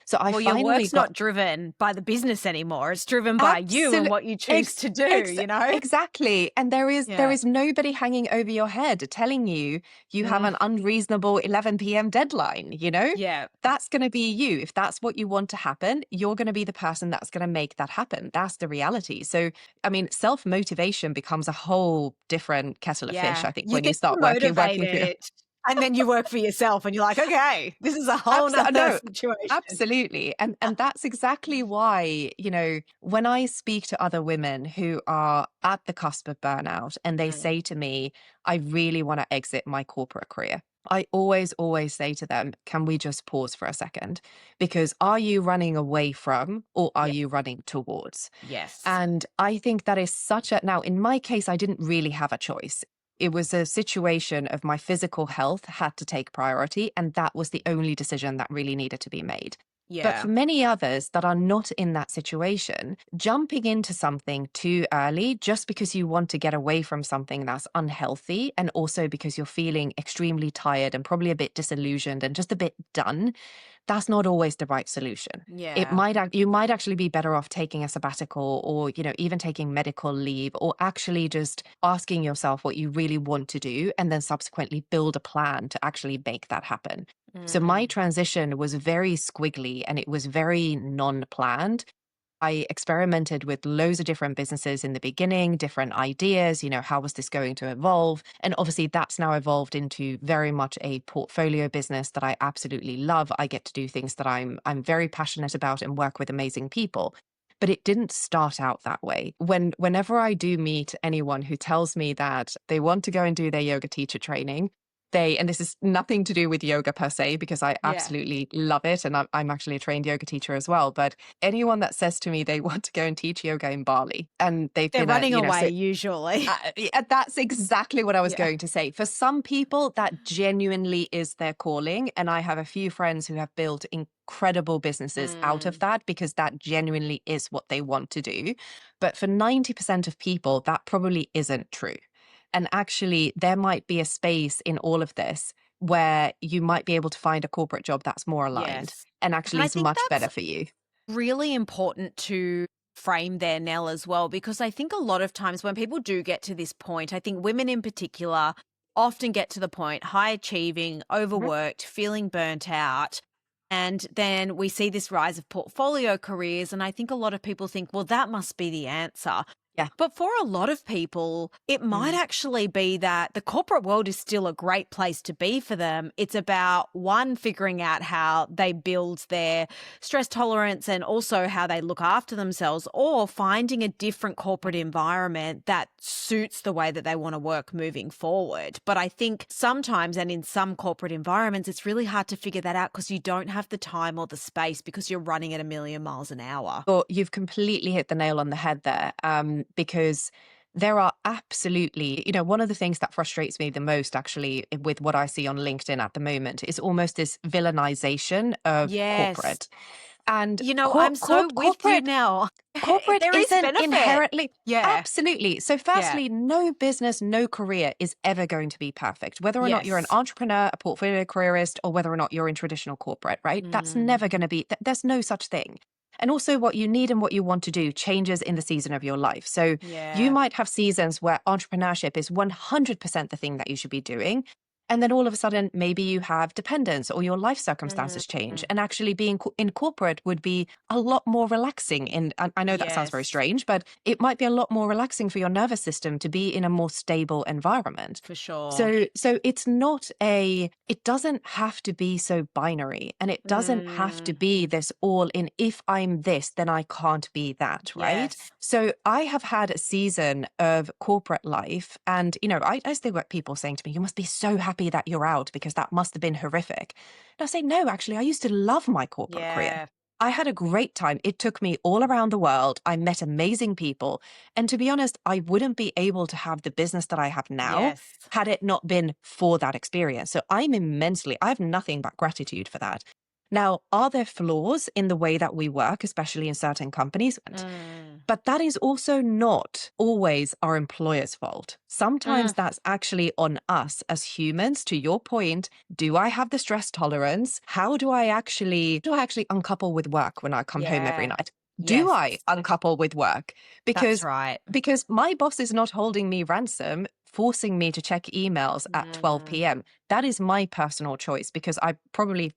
So I Well, your finally work's got not driven by the business anymore. It's driven by you and absolutely what you choose to do, you know? exactly. And there Yeah. is nobody hanging over your head telling you you have Mm. an unreasonable 11 p.m. deadline, Yeah. That's going to be you. If that's what you want to happen, you're going to be the person that's going to make that happen. That's the reality. So, I mean, self-motivation becomes a whole different kettle of fish, Yeah. I think, You when you get start working for motivated and then you work for yourself and you're like, okay, this is a whole nother No, situation. absolutely. And that's exactly why, when I speak to other women who are at the cusp of burnout and they Mm. say to me, I really want to exit my corporate career. I always, always say to them, can we just pause for a second? Because are you running away from or are Yeah. you running towards? Yes. And I think that is now, in my case, I didn't really have a choice. It was a situation of my physical health had to take priority, and that was the only decision that really needed to be made. But for Yeah. many others that are not in that situation, jumping into something too early just because you want to get away from something that's unhealthy, and also because you're feeling extremely tired and probably a bit disillusioned and just a bit done, that's not always the right solution. Yeah. You might actually be better off taking a sabbatical, or, even taking medical leave, or actually just asking yourself what you really want to do and then subsequently build a plan to actually make that happen. So my Mm. transition was very squiggly and it was very non-planned. I experimented with loads of different businesses in the beginning, different ideas, how was this going to evolve? And obviously that's now evolved into very much a portfolio business that I absolutely love. I get to do things that I'm very passionate about and work with amazing people. But it didn't start out that way. Whenever I do meet anyone who tells me that they want to go and do their yoga teacher training, and this is nothing to do with yoga per se, because I Yeah. absolutely love it. And I'm actually a trained yoga teacher as well. But anyone that says to me they want to go and teach yoga in Bali, and they've They're been running away usually. that's exactly what I was Yeah. going to say. For some people, that genuinely is their calling. And I have a few friends who have built incredible businesses out of Mm. that because that genuinely is what they want to do. But for 90% of people, that probably isn't true. And actually, there might be a space in all of this where you might be able to find a corporate job that's more aligned Yes. and And actually I is think much that's better for you. really important to frame there, Nell, as well, because I think a lot of times when people do get to this point, I think women in particular often get to the point high achieving, Mhm. overworked, feeling burnt out. And then we see this rise of portfolio careers. And I think a lot of people think, well, that must be the answer. Yeah. But for a lot of people, it might Mm. actually be that the corporate world is still a great place to be for them. It's about one, figuring out how they build their stress tolerance and also how they look after themselves, or finding a different corporate environment that suits the way that they want to work moving forward. But I think sometimes, and in some corporate environments, it's really hard to figure that out because you don't have the time or the space because you're running at a million miles an hour. Well, you've completely hit the nail on the head there, because there are absolutely, one of the things that frustrates me the most actually with what I see on LinkedIn at the moment is almost this villainization of Yes. corporate. And I'm so with you now. corporate There is isn't benefit. inherently. Yeah. Absolutely. So Yeah. firstly, no business, no career is ever going to be perfect, whether or not you're an Yes. entrepreneur, a portfolio careerist, or whether or not you're in traditional corporate, right? That's Mm. never going to be, there's no such thing. And also what you need and what you want to do changes in the season of your life. So you Yeah. might have seasons where entrepreneurship is 100% the thing that you should be doing. And then all of a sudden, maybe you have dependence or your life circumstances change. Mm. And actually being in corporate would be a lot more relaxing. I know that sounds very Yes, strange, but it might be a lot more relaxing for your nervous system to be in a more stable environment. for sure. So it doesn't have to be so binary, and it doesn't have to Mm. be this all in, if I'm this, then I can't be that, right? Yes. So I have had a season of corporate life, and I still get people saying to me, you must be so happy that you're out because that must have been horrific. And I say, no, actually, I used to love my corporate career. Yeah. I had a great time. It took me all around the world. I met amazing people. And to be honest, I wouldn't be able to have the business that I have now Yes. had it not been for that experience. So I have nothing but gratitude for that. Now, are there flaws in the way that we work, especially in certain companies? Mm. But that is also not always our employer's fault. Sometimes Mm. that's actually on us as humans. To your point, do I have the stress tolerance? How do I actually uncouple with work when I come home every Yeah. night? Do Yes. I uncouple with work? That's Because right. because my boss is not holding me ransom, forcing me to check emails at 12 Mm. p.m. That is my personal choice because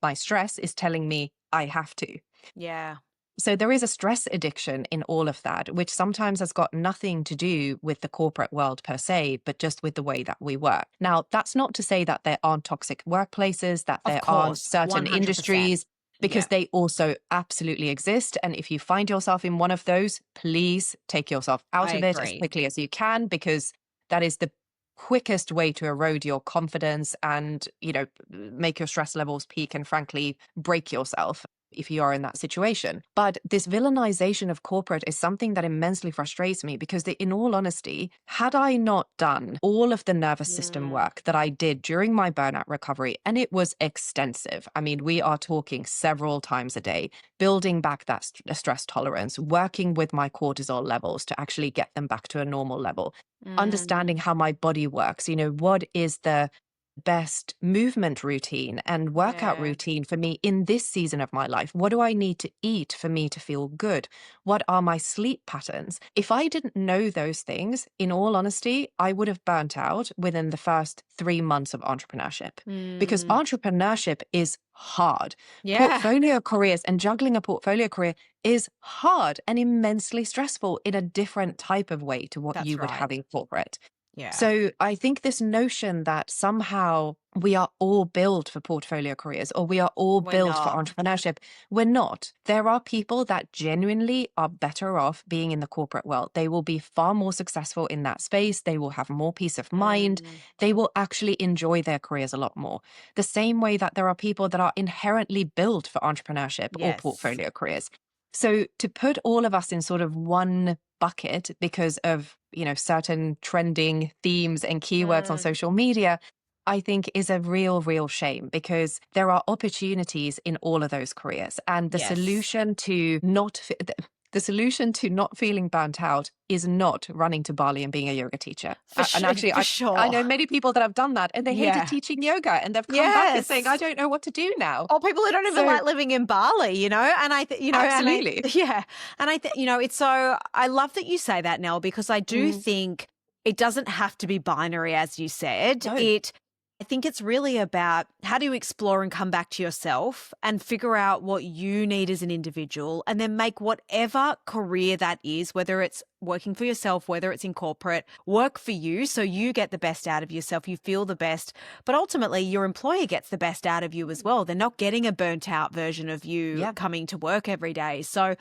my stress is telling me I have to. Yeah. So there is a stress addiction in all of that, which sometimes has got nothing to do with the corporate world per se, but just with the way that we work. Now, that's not to say that there aren't toxic workplaces, that Of there aren't course. certain 100%. industries, because Yeah. they also absolutely exist. And if you find yourself in one of those, please take yourself I out of it as agree. quickly as you can, because that is the quickest way to erode your confidence and, make your stress levels peak and frankly break yourself. if you are in that situation. But this villainization of corporate is something that immensely frustrates me because, in all honesty, had I not done all of the nervous system work that I did during my burnout recovery, and it was extensive. I mean, we are talking several times a day, building back that stress tolerance, working with my cortisol levels to actually get them back to a normal level, understanding how my body works, what is the best movement routine and workout Yeah. routine for me in this season of my life. What do I need to eat for me to feel good? What are my sleep patterns? If I didn't know those things, in all honesty, I would have burnt out within the first 3 months of entrepreneurship, because entrepreneurship is hard. Yeah. Portfolio careers and juggling a portfolio career is hard and immensely stressful in a different type of way to what That's you would right. have in corporate. Yeah. So I think this notion that somehow we are all built for portfolio careers or we are all We're built for not. entrepreneurship, we're not. There are people that genuinely are better off being in the corporate world. They will be far more successful in that space. They will have more peace of mind. They will actually enjoy their careers a lot more. The same way that there are people that are inherently built for entrepreneurship or Yes. portfolio careers. So to put all of us in sort of one bucket because of, certain trending themes and keywords on social media, I think is a real shame, because there are opportunities in all of those careers. And the Yes. solution to not feeling burnt out is not running to Bali and being a yoga teacher. For sure. I know many people that have done that and they Yeah. hated teaching yoga, and they've come back and Yes. saying, I don't know what to do now. Or people who don't even So- like living in Bali, and Absolutely. it's so, I love that you say that, Nell, because I do think it doesn't have to be binary, as you said. No. I think it's really about how do you explore and come back to yourself and figure out what you need as an individual, and then make whatever career that is, whether it's working for yourself, whether it's in corporate, work for you so you get the best out of yourself, you feel the best, but ultimately your employer gets the best out of you as well. They're not getting a burnt out version of you coming to work every day. So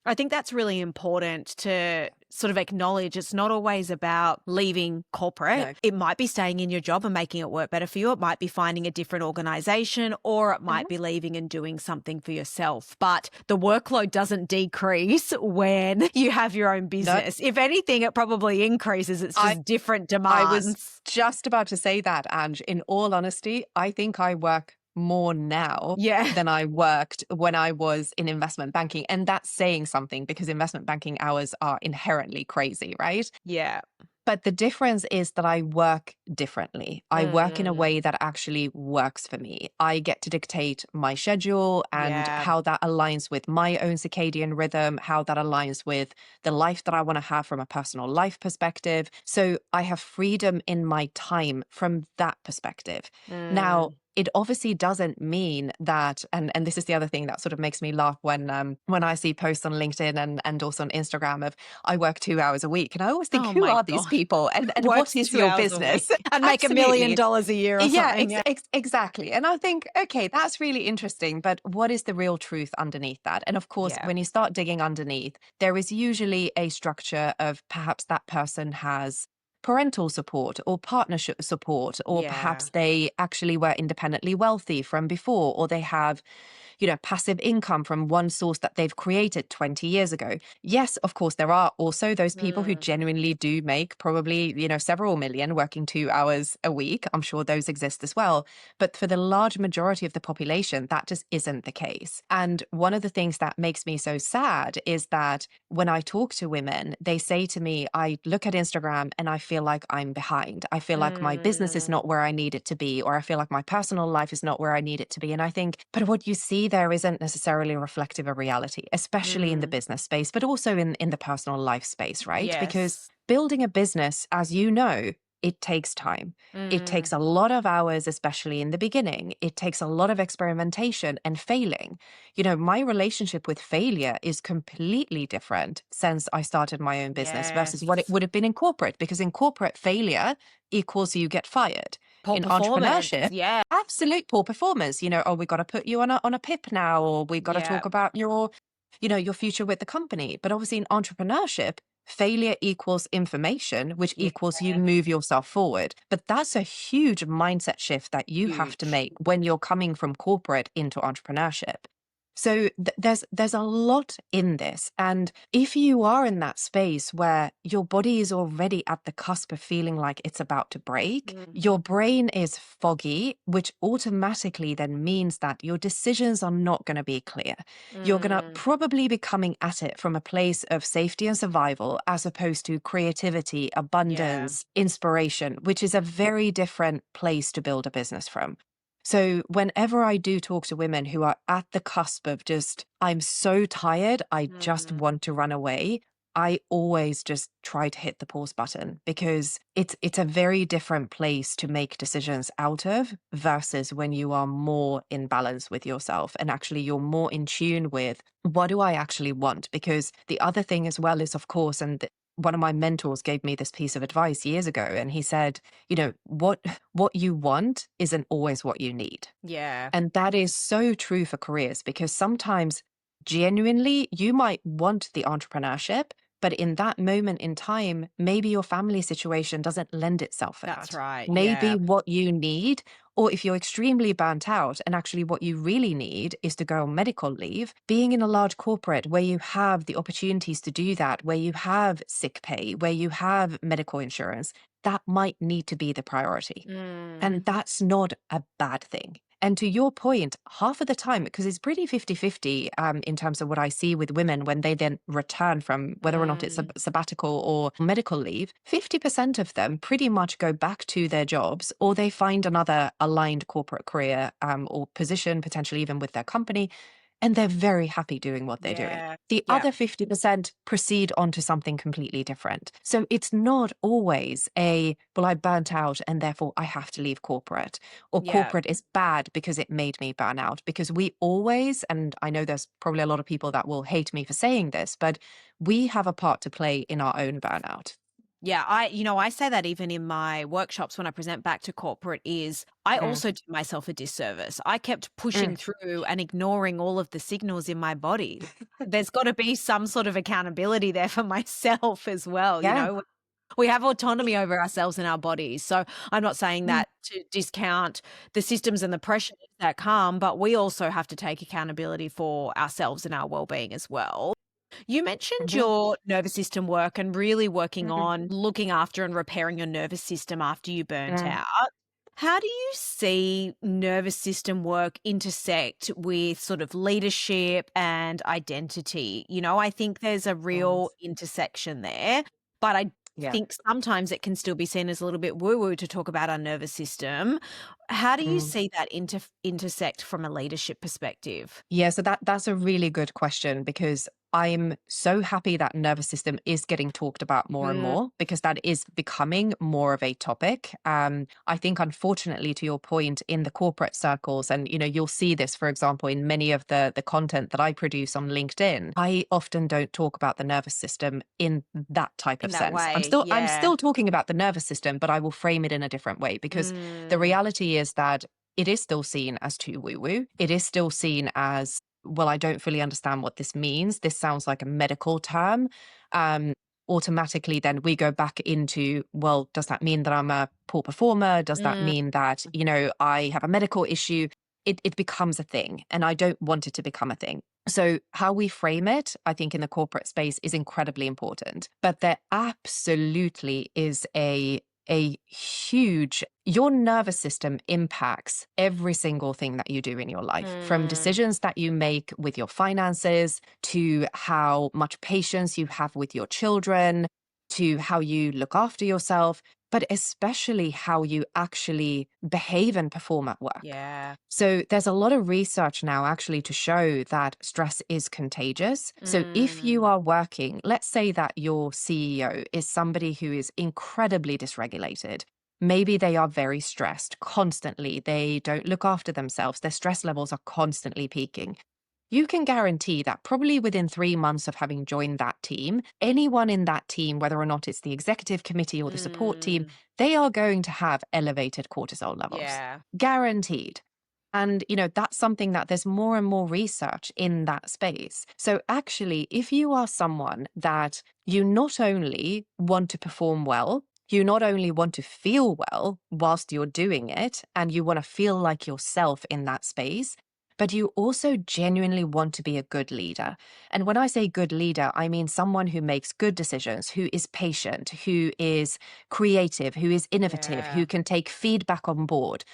I think that's really important to sort of acknowledge. It's not always about leaving corporate. No. It might be staying in your job and making it work better for you. It might be finding a different organization, or it might be leaving and doing something for yourself. But the workload doesn't decrease when you have your own business. If anything, it probably increases. It's just different demands. I was just about to say that, Ange. In all honesty, I think I work more now than I worked when I was in investment banking. And that's saying something, because investment banking hours are inherently crazy, right? Yeah. But the difference is that I work differently. I work in a way that actually works for me. I get to dictate my schedule and how that aligns with my own circadian rhythm, how that aligns with the life that I want to have from a personal life perspective. So I have freedom in my time from that perspective. Now, it obviously doesn't mean that, and this is the other thing that sort of makes me laugh when I see posts on LinkedIn and also on Instagram of, I work 2 hours a week. And I always think, who are these people? And what is your business? And make $1 million a year or something. Exactly. And I think, okay, that's really interesting. But what is the real truth underneath that? And of course, when you start digging underneath, there is usually a structure of perhaps that person has parental support or partnership support, or perhaps they actually were independently wealthy from before, or they have, passive income from one source that they've created 20 years ago. Yes, of course, there are also those people who genuinely do make probably, several million working 2 hours a week. I'm sure those exist as well. But for the large majority of the population, that just isn't the case. And one of the things that makes me so sad is that when I talk to women, they say to me, I look at Instagram and I feel like I'm behind. I feel like my business is not where I need it to be, or I feel like my personal life is not where I need it to be. And I think, but what you see there isn't necessarily reflective of reality, especially in the business space, but also in the personal life space, right? Yes. Because building a business, as you know, it takes time. It takes a lot of hours, especially in the beginning. It takes a lot of experimentation and failing. My relationship with failure is completely different since I started my own business versus what it would have been in corporate, because in corporate, failure equals you get fired. Poor in performance, entrepreneurship, absolute poor performance. We got to put you on a PIP now, or we got to talk about your future with the company. But obviously in entrepreneurship, failure equals information, which equals you move yourself forward. But that's a huge mindset shift that you have to make when you're coming from corporate into entrepreneurship. So there's a lot in this. And if you are in that space where your body is already at the cusp of feeling like it's about to break, your brain is foggy, which automatically then means that your decisions are not going to be clear. You're going to probably be coming at it from a place of safety and survival as opposed to creativity, Yeah. abundance, inspiration, which is a very different place to build a business from. So whenever I do talk to women who are at the cusp of just, I'm so tired, I just Mm. want to run away, I always just try to hit the pause button because it's a very different place to make decisions out of versus when you are more in balance with yourself and actually you're more in tune with what do I actually want? Because the other thing as well is, of course, one of my mentors gave me this piece of advice years ago, and he said, what you want isn't always what you need. Yeah. And that is so true for careers because sometimes genuinely you might want the entrepreneurship, but in that moment in time, maybe your family situation doesn't lend itself for That's that. right. Maybe Yeah. what you need, or if you're extremely burnt out and actually what you really need is to go on medical leave, being in a large corporate where you have the opportunities to do that, where you have sick pay, where you have medical insurance, that might need to be the priority. Mm. And that's not a bad thing. And to your point, half of the time, because it's pretty 50-50 in terms of what I see with women when they then return from whether or not it's a Mm. sabbatical or medical leave, 50% of them pretty much go back to their jobs or they find another aligned corporate career or position, potentially even with their company. And they're very happy doing what they're doing. Yeah. The Yeah. other 50% proceed on to something completely different. So it's not always well, I burnt out and therefore I have to leave corporate, or Yeah. corporate is bad because it made me burn out. Because we always, and I know there's probably a lot of people that will hate me for saying this, but we have a part to play in our own burnout. Yeah, I say that even in my workshops when I present back to corporate is I Mm, also did myself a disservice. I kept pushing mm. through and ignoring all of the signals in my body. There's got to be some sort of accountability there for myself as well, Yeah. We have autonomy over ourselves and our bodies. So I'm not saying Mm, that to discount the systems and the pressures that come, but we also have to take accountability for ourselves and our well-being as well. You mentioned mhm, your nervous system work and really working mm, on looking after and repairing your nervous system after you burnt mm, out. How do you see nervous system work intersect with sort of leadership and identity? I think there's a mm. real intersection there, but I Yeah. think sometimes it can still be seen as a little bit woo woo to talk about our nervous system. How do you Mm. see that intersect from a leadership perspective? Yeah, so that's a really good question because I'm so happy that nervous system is getting talked about more and Mm, more because that is becoming more of a topic. I think, unfortunately, to your point, in the corporate circles, and you'll see this, for example, in many of the content that I produce on LinkedIn. I often don't talk about the nervous system in that type in of that sense. I'm way, still I'm yeah. still talking about the nervous system, but I will frame it in a different way because the Mm, reality is that it is still seen as too woo woo. It is still seen as, well, I don't fully understand what this means. This sounds like a medical term. Um, Automatically, then we go back into, well, does that mean that I'm a poor performer? Does that mm, mean that, I have a medical issue? It becomes a thing, and I don't want it to become a thing. So, how we frame it, I think, in the corporate space is incredibly important. But there absolutely is a huge your nervous system impacts every single thing that you do in your life, from mm, decisions that you make with your finances to how much patience you have with your children to how you look after yourself, but especially how you actually behave and perform at work. yeah. So there's a lot of research now actually to show that stress is contagious. So if you Mm, are working, let's say that your CEO is somebody who is incredibly dysregulated. Maybe they are very stressed constantly. They don't look after themselves. Their stress levels are constantly peaking. You can guarantee that probably within 3 months of having joined that team, anyone in that team, whether or not it's the executive committee or the support team, mm, they are going to have elevated cortisol levels. yeah. Guaranteed. And, that's something that there's more and more research in that space. So, actually, if you are someone that you not only want to perform well, you not only want to feel well whilst you're doing it, and you want to feel like yourself in that space, but you also genuinely want to be a good leader. And when I say good leader, I mean someone who makes good decisions, who is patient, who is creative, who is innovative, Yeah. who can take feedback on board.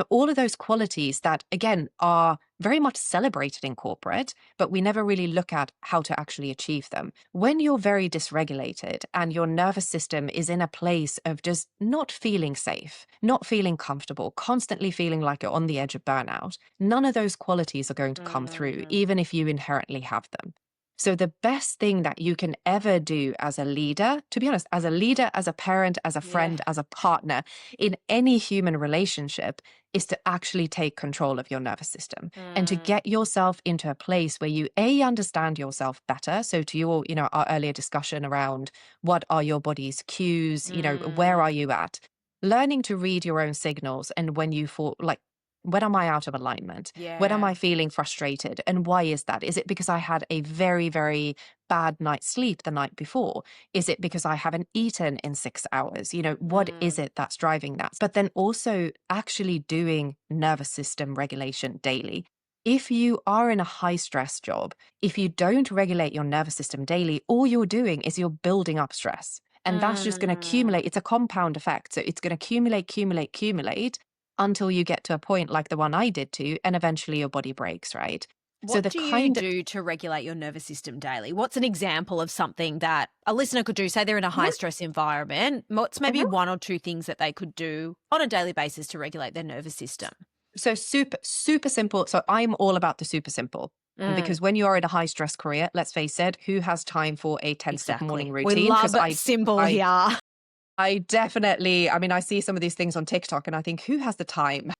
All of those qualities that, again, are very much celebrated in corporate, but we never really look at how to actually achieve them. When you're very dysregulated and your nervous system is in a place of just not feeling safe, not feeling comfortable, constantly feeling like you're on the edge of burnout, none of those qualities are going to come through, Mm. even if you inherently have them. So the best thing that you can ever do as a leader, to be honest, as a leader, as a parent, as a Yeah. friend, as a partner, in any human relationship, is to actually take control of your nervous system and to Mm. get yourself into a place where you understand yourself better. So to your, our earlier discussion around what are your body's cues, where are Mm. you at? Learning to read your own signals, and when you fall, like, when am I out of alignment? When am Yeah. I feeling frustrated? And why is that? Is it because I had a very, very bad night's sleep the night before? Is it because I haven't eaten in 6 hours? What is Mm. it that's driving that? But then also actually doing nervous system regulation daily. If you are in a high stress job, if you don't regulate your nervous system daily, all you're doing is you're building up stress. And that's just going to accumulate. Mm. It's a compound effect. So it's going to accumulate until you get to a point like the one I did to, and eventually your body breaks, right? So What the do you kind of, do to regulate your nervous system daily? What's an example of something that a listener could do? Say they're in a high Mhm, stress environment. What's maybe mhm. one or two things that they could do on a daily basis to regulate their nervous system? So super, super simple. So I'm all about the super simple. Mm, Because when you are in a high stress career, let's face it, who has time for a 10-step morning exactly. We routine? love Because simple I, here. I definitely, I mean, I see some of these things on TikTok and I think, who has the time?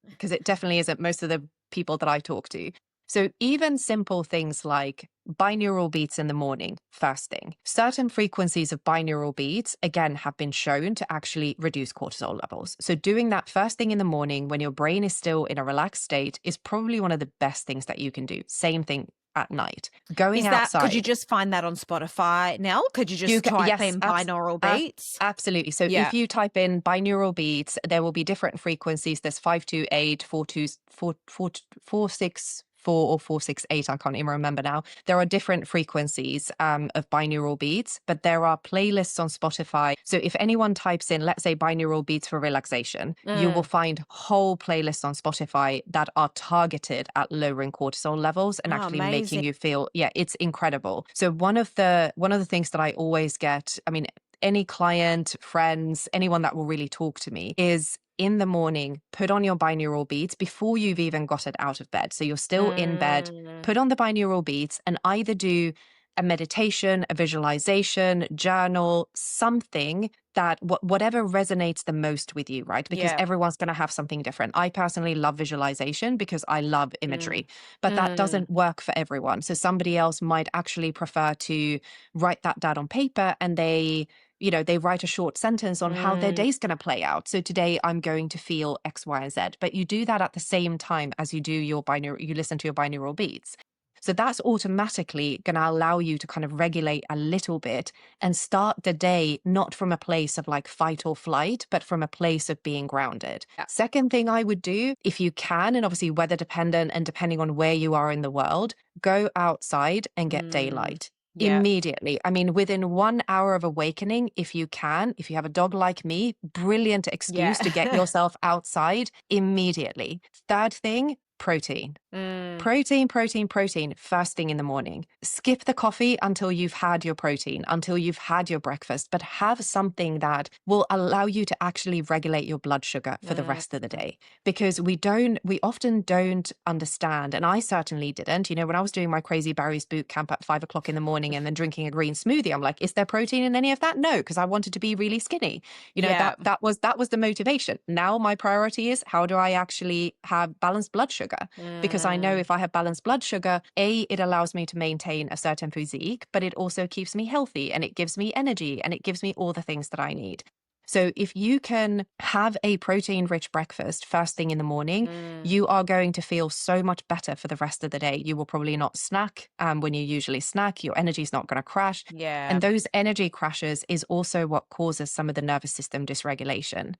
Because it definitely isn't most of the people that I talk to. So even simple things like binaural beats in the morning, first thing. Certain frequencies of binaural beats, again, have been shown to actually reduce cortisol levels. So doing that first thing in the morning when your brain is still in a relaxed state is probably one of the best things that you can do. Same thing at night. Going Could you outside. just find that on Spotify, Nell? Could you You just can, type yes, in binaural beats? absolutely. So Yeah. if you type in binaural beats, there will be different frequencies. There's 528, 464, or 468. I can't even remember now. There are different frequencies of binaural beats, but there are playlists on Spotify. So if anyone types in, let's say, binaural beats for relaxation, you will Mm. find whole playlists on Spotify that are targeted at lowering cortisol levels and Oh, actually amazing. making you feel, yeah, it's incredible. So one of the things that I always get, I mean, any client, friends, anyone that will really talk to me is in the morning, put on your binaural beats before you've even got it out of bed. So you're still in bed, Mm. put on the binaural beats and either do a meditation, a visualization, journal, something that whatever resonates the most with you, right? Because Yeah. everyone's going to have something different. I personally love visualization because I love Mm. imagery, but that Mm. doesn't work for everyone. So somebody else might actually prefer to write that down on paper and they write a short sentence on how their Mm. day's going to play out. So today I'm going to feel X, Y, and Z. But you do that at the same time as you listen to your binaural beats. So that's automatically going to allow you to kind of regulate a little bit and start the day not from a place of like fight or flight, but from a place of being grounded. Yeah. Second thing I would do, if you can, and obviously weather dependent and depending on where you are in the world, go outside and get Mm. daylight. Yeah. Immediately. I mean, within 1 hour of awakening, if you can, if you have a dog like me, brilliant excuse to get Yeah. yourself outside immediately. Third thing, protein. Mm. Protein, first thing in the morning. Skip the coffee until you've had your protein, until you've had your breakfast, but have something that will allow you to actually regulate your blood sugar for the Mm. rest of the day. Because we often don't understand, and I certainly didn't. When I was doing my Crazy Berries boot camp at 5 o'clock in the morning and then drinking a green smoothie, I'm like, is there protein in any of that? No, because I wanted to be really skinny. Yeah. That was the motivation. Now my priority is how do I actually have balanced blood sugar? Because I know Mm. if I have balanced blood sugar, it allows me to maintain a certain physique, but it also keeps me healthy and it gives me energy and it gives me all the things that I need. So if you can have a protein rich breakfast first thing in the morning, Mm. you are going to feel so much better for the rest of the day. You will probably not snack when you usually snack. Your energy is not going to crash. Yeah. And those energy crashes is also what causes some of the nervous system dysregulation.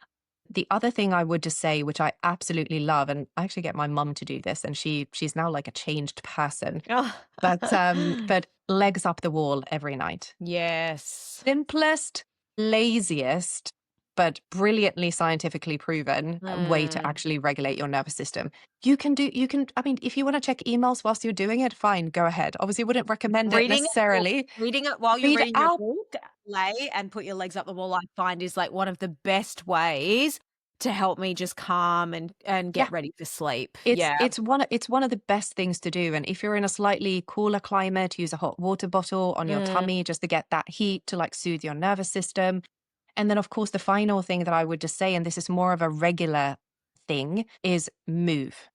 The other thing I would just say, which I absolutely love, and I actually get my mum to do this, and she's now like a changed person, Oh. but legs up the wall every night. Yes. Simplest, laziest, but brilliantly scientifically proven way to Mm. actually regulate your nervous system. I mean, if you want to check emails whilst you're doing it, fine, go ahead. Obviously, wouldn't recommend it Reading a book. necessarily. Reading it while you're Read reading your out. book, lay and put your legs up the wall, I find is like one of the best ways to help me just calm and Yeah. get ready for sleep. It's Yeah. it's one of the best things to do, and if you're in a slightly cooler climate, use a hot water bottle on your Mm. tummy just to get that heat to like soothe your nervous system. And then, of course, the final thing that I would just say, and this is more of a regular thing, is move.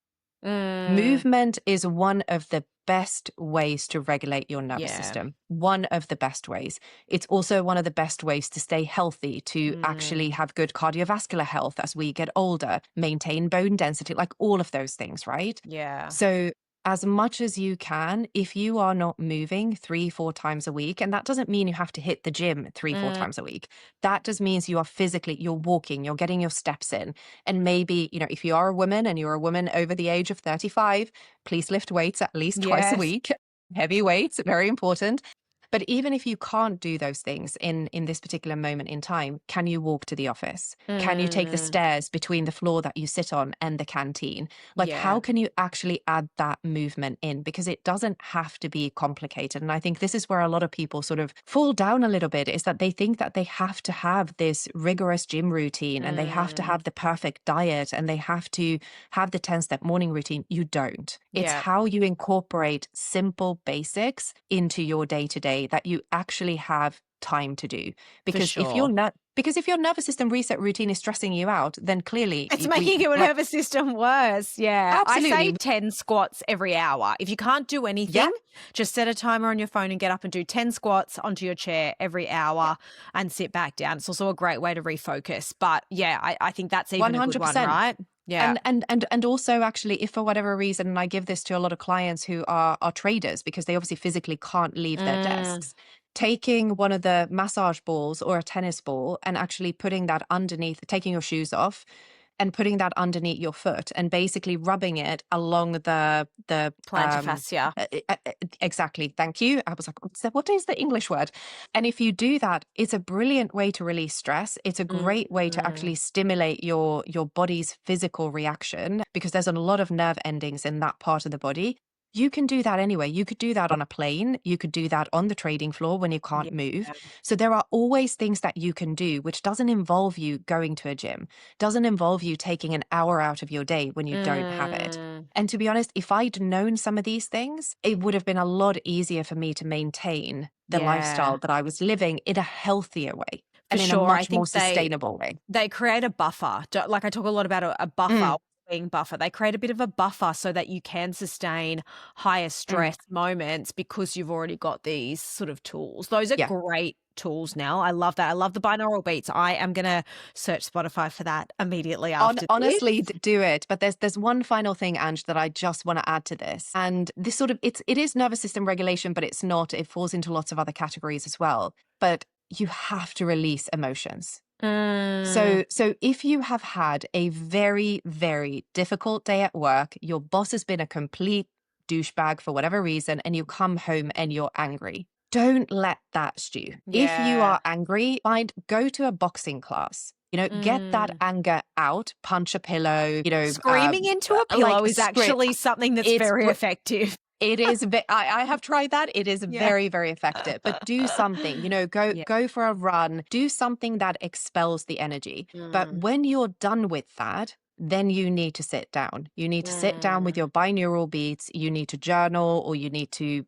Mm. Movement is one of the best ways to regulate your nervous Yeah. system. One of the best ways. It's also one of the best ways to stay healthy, to actually Mm. have good cardiovascular health as we get older, maintain bone density, like all of those things, right? Yeah. So, as much as you can, if you are not moving 3, 4 times a week, and that doesn't mean you have to hit the gym 3, 4 times a week. That just means you are physically, you're walking, you're getting your steps in. And maybe, if you are a woman and you're a woman over the age of 35, please lift weights at least twice a Yes. week. Heavy weights, very important. But even if you can't do those things in this particular moment in time, can you walk to the office? Can you take the Mm. stairs between the floor that you sit on and the canteen? Like, how Yeah. can you actually add that movement in? Because it doesn't have to be complicated. And I think this is where a lot of people sort of fall down a little bit, is that they think that they have to have this rigorous gym routine and they have to Mm. have the perfect diet and they have to have the 10-step morning routine. You don't. It's Yeah. how you incorporate simple basics into your day to day that you actually have time to do. For Because if sure. if your nervous system reset routine is stressing you out, then clearly It's making your like, nervous system worse. Yeah. I say absolutely. 10 squats every hour. If you can't do Yeah. anything, just set a timer on your phone and get up and do 10 squats onto your chair every Yeah. hour and sit back down. It's also a great way to refocus. But yeah, I think that's even a good one, 100%. right? Yeah. And also, actually, if for whatever reason, and I give this to a lot of clients who are traders because they obviously physically can't leave their Mm. desks, taking one of the massage balls or a tennis ball and actually putting that underneath, taking your shoes off and putting that underneath your foot and basically rubbing it along the Plantar fascia. exactly. Thank you. I was like, what is the English word? And if you do that, it's a brilliant way to release stress. It's a great way to actually Mm. stimulate your body's physical reaction, because there's a lot of nerve endings in that part of the body. You can do that anyway. You could do that on a plane. You could do that on the trading floor when you Yeah. can't move. So there are always things that you can do, which doesn't involve you going to a gym, doesn't involve you taking an hour out of your day when you don't have it. Mm. And to be honest, if I'd known some of these things, it would have been a lot easier for me to maintain the Yeah. lifestyle that I was living in a healthier way For and in a sure. I much more think sustainable way. they create a buffer. Like I talk a lot about a Mm, buffer, being buffer. They create a bit of a buffer so that you can sustain higher mm, stress moments because you've already got these sort of tools. Those are yeah. great tools now. I love that. I love the binaural beats. I am going to search Spotify for that immediately after this. Honestly, do it. But there's one final thing, Ange, that I just want to add to this. And this sort of it is nervous system regulation, but it's not. It falls into lots of other categories as well. But you have to release emotions. Mm. So if you have had a very, very difficult day at work, your boss has been a complete douchebag for whatever reason, and you come home and you're angry, don't let that stew. If you Yeah. are angry, go to a boxing class. Get that Mm. anger out, punch a pillow, Screaming into a like pillow is actually something that's it's very effective. it is. I have tried that. It is Yeah. very, very effective. But do something. Go Yeah. go for a run. Do something that expels the energy. But Mm. when you're done with that, then you need to sit down. You need to sit down with Mm. your binaural beats. You need to journal, or you need to,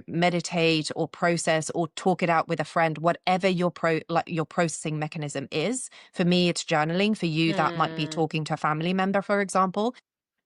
meditate or process or talk it out with a friend. Whatever your processing mechanism is. For me, it's journaling. For you, that might be Mm. talking to a family member, for example.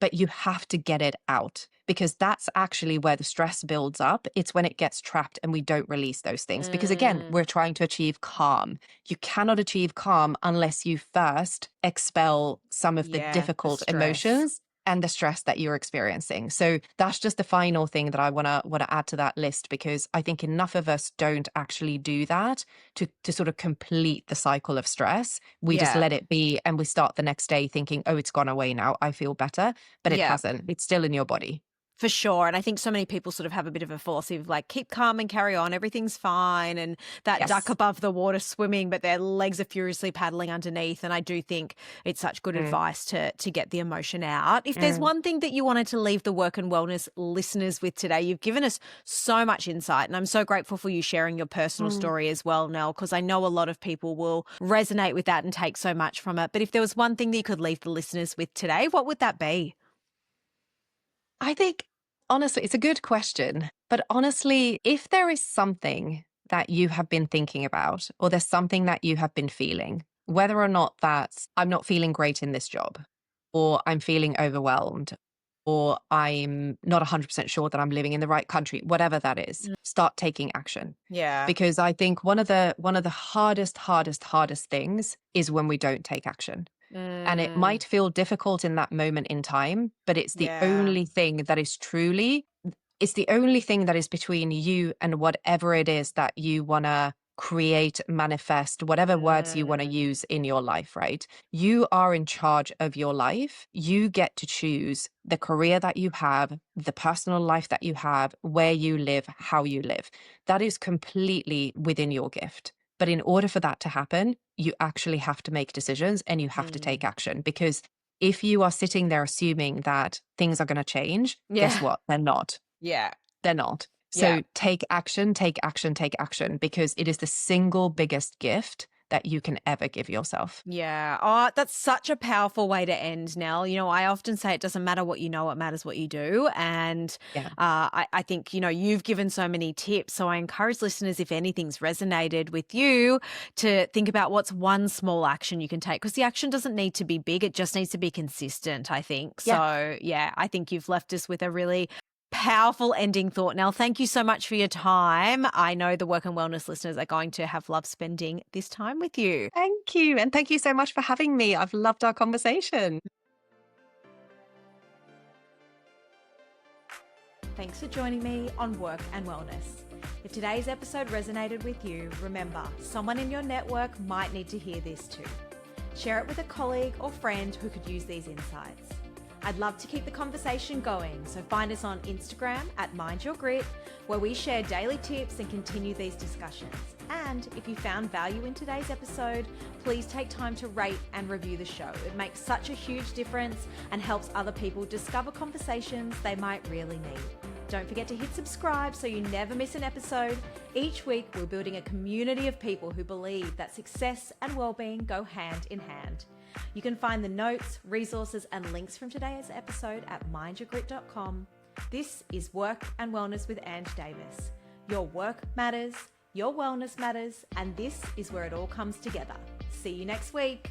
But you have to get it out, because that's actually where the stress builds up. It's when it gets trapped and we don't release those things. Because again, Mm. we're trying to achieve calm. You cannot achieve calm unless you first expel some of the Yeah, the difficult stress. emotions and the stress that you're experiencing. So that's just the final thing that I want to add to that list, because I think enough of us don't actually do that to sort of complete the cycle of stress. We just Yeah. let it be, and we start the next day thinking, oh, it's gone away now, I feel better, but it Yeah. hasn't. It's still in your body. For sure. And I think so many people sort of have a bit of a philosophy of like, keep calm and carry on. Everything's fine. And that duck Yes. above the water swimming, but their legs are furiously paddling underneath. And I do think it's such good advice to get the emotion out. If there's one thing that you wanted to leave the work and wellness listeners with today, you've given us so much insight. And I'm so grateful for you sharing your personal story as well, Nell, because I know a lot of people will resonate with that and take so much from it. But if there was one thing that you could leave the listeners with today, what would that be? I think, honestly, it's a good question. But honestly, if there is something that you have been thinking about, or there's something that you have been feeling, whether or not that's, I'm not feeling great in this job, or I'm feeling overwhelmed, or I'm not 100% sure that I'm living in the right country, whatever that is, start taking action. Yeah. Because I think one of the hardest things is when we don't take action. And it might feel difficult in that moment in time, but it's the only thing that is truly, it's the only thing that is between you and whatever it is that you want to create, manifest, whatever words you want to use in your life, right? You are in charge of your life. You get to choose the career that you have, the personal life that you have, where you live, how you live. That is completely within your gift. But in order for that to happen, you actually have to make decisions and you have to take action, because if you are sitting there assuming that things are going to change, guess what? They're not. Yeah. They're not. So take action, take action, take action, because it is the single biggest gift that you can ever give yourself. Yeah. Oh, that's such a powerful way to end, Nell. You know, I often say it doesn't matter what you know, it matters what you do. And Yeah. I think, you know, you've given so many tips. So I encourage listeners, if anything's resonated with you, to think about what's one small action you can take, because the action doesn't need to be big. It just needs to be consistent, I think. So, yeah, I think you've left us with a really powerful ending thought. Nell, thank you so much for your time. I know the work and wellness listeners are going to have loved spending this time with you. Thank you. And thank you so much for having me. I've loved our conversation. Thanks for joining me on Work and Wellness. If today's episode resonated with you, remember, someone in your network might need to hear this too. Share it with a colleague or friend who could use these insights. I'd love to keep the conversation going, so find us on Instagram at Mind Your Grit, where we share daily tips and continue these discussions. And if you found value in today's episode, please take time to rate and review the show. It makes such a huge difference and helps other people discover conversations they might really need. Don't forget to hit subscribe so you never miss an episode. Each week, we're building a community of people who believe that success and well-being go hand in hand. You can find the notes, resources, and links from today's episode at mindyourgrit.com. This is Work and Wellness with Ange Davis. Your work matters, your wellness matters, and this is where it all comes together. See you next week.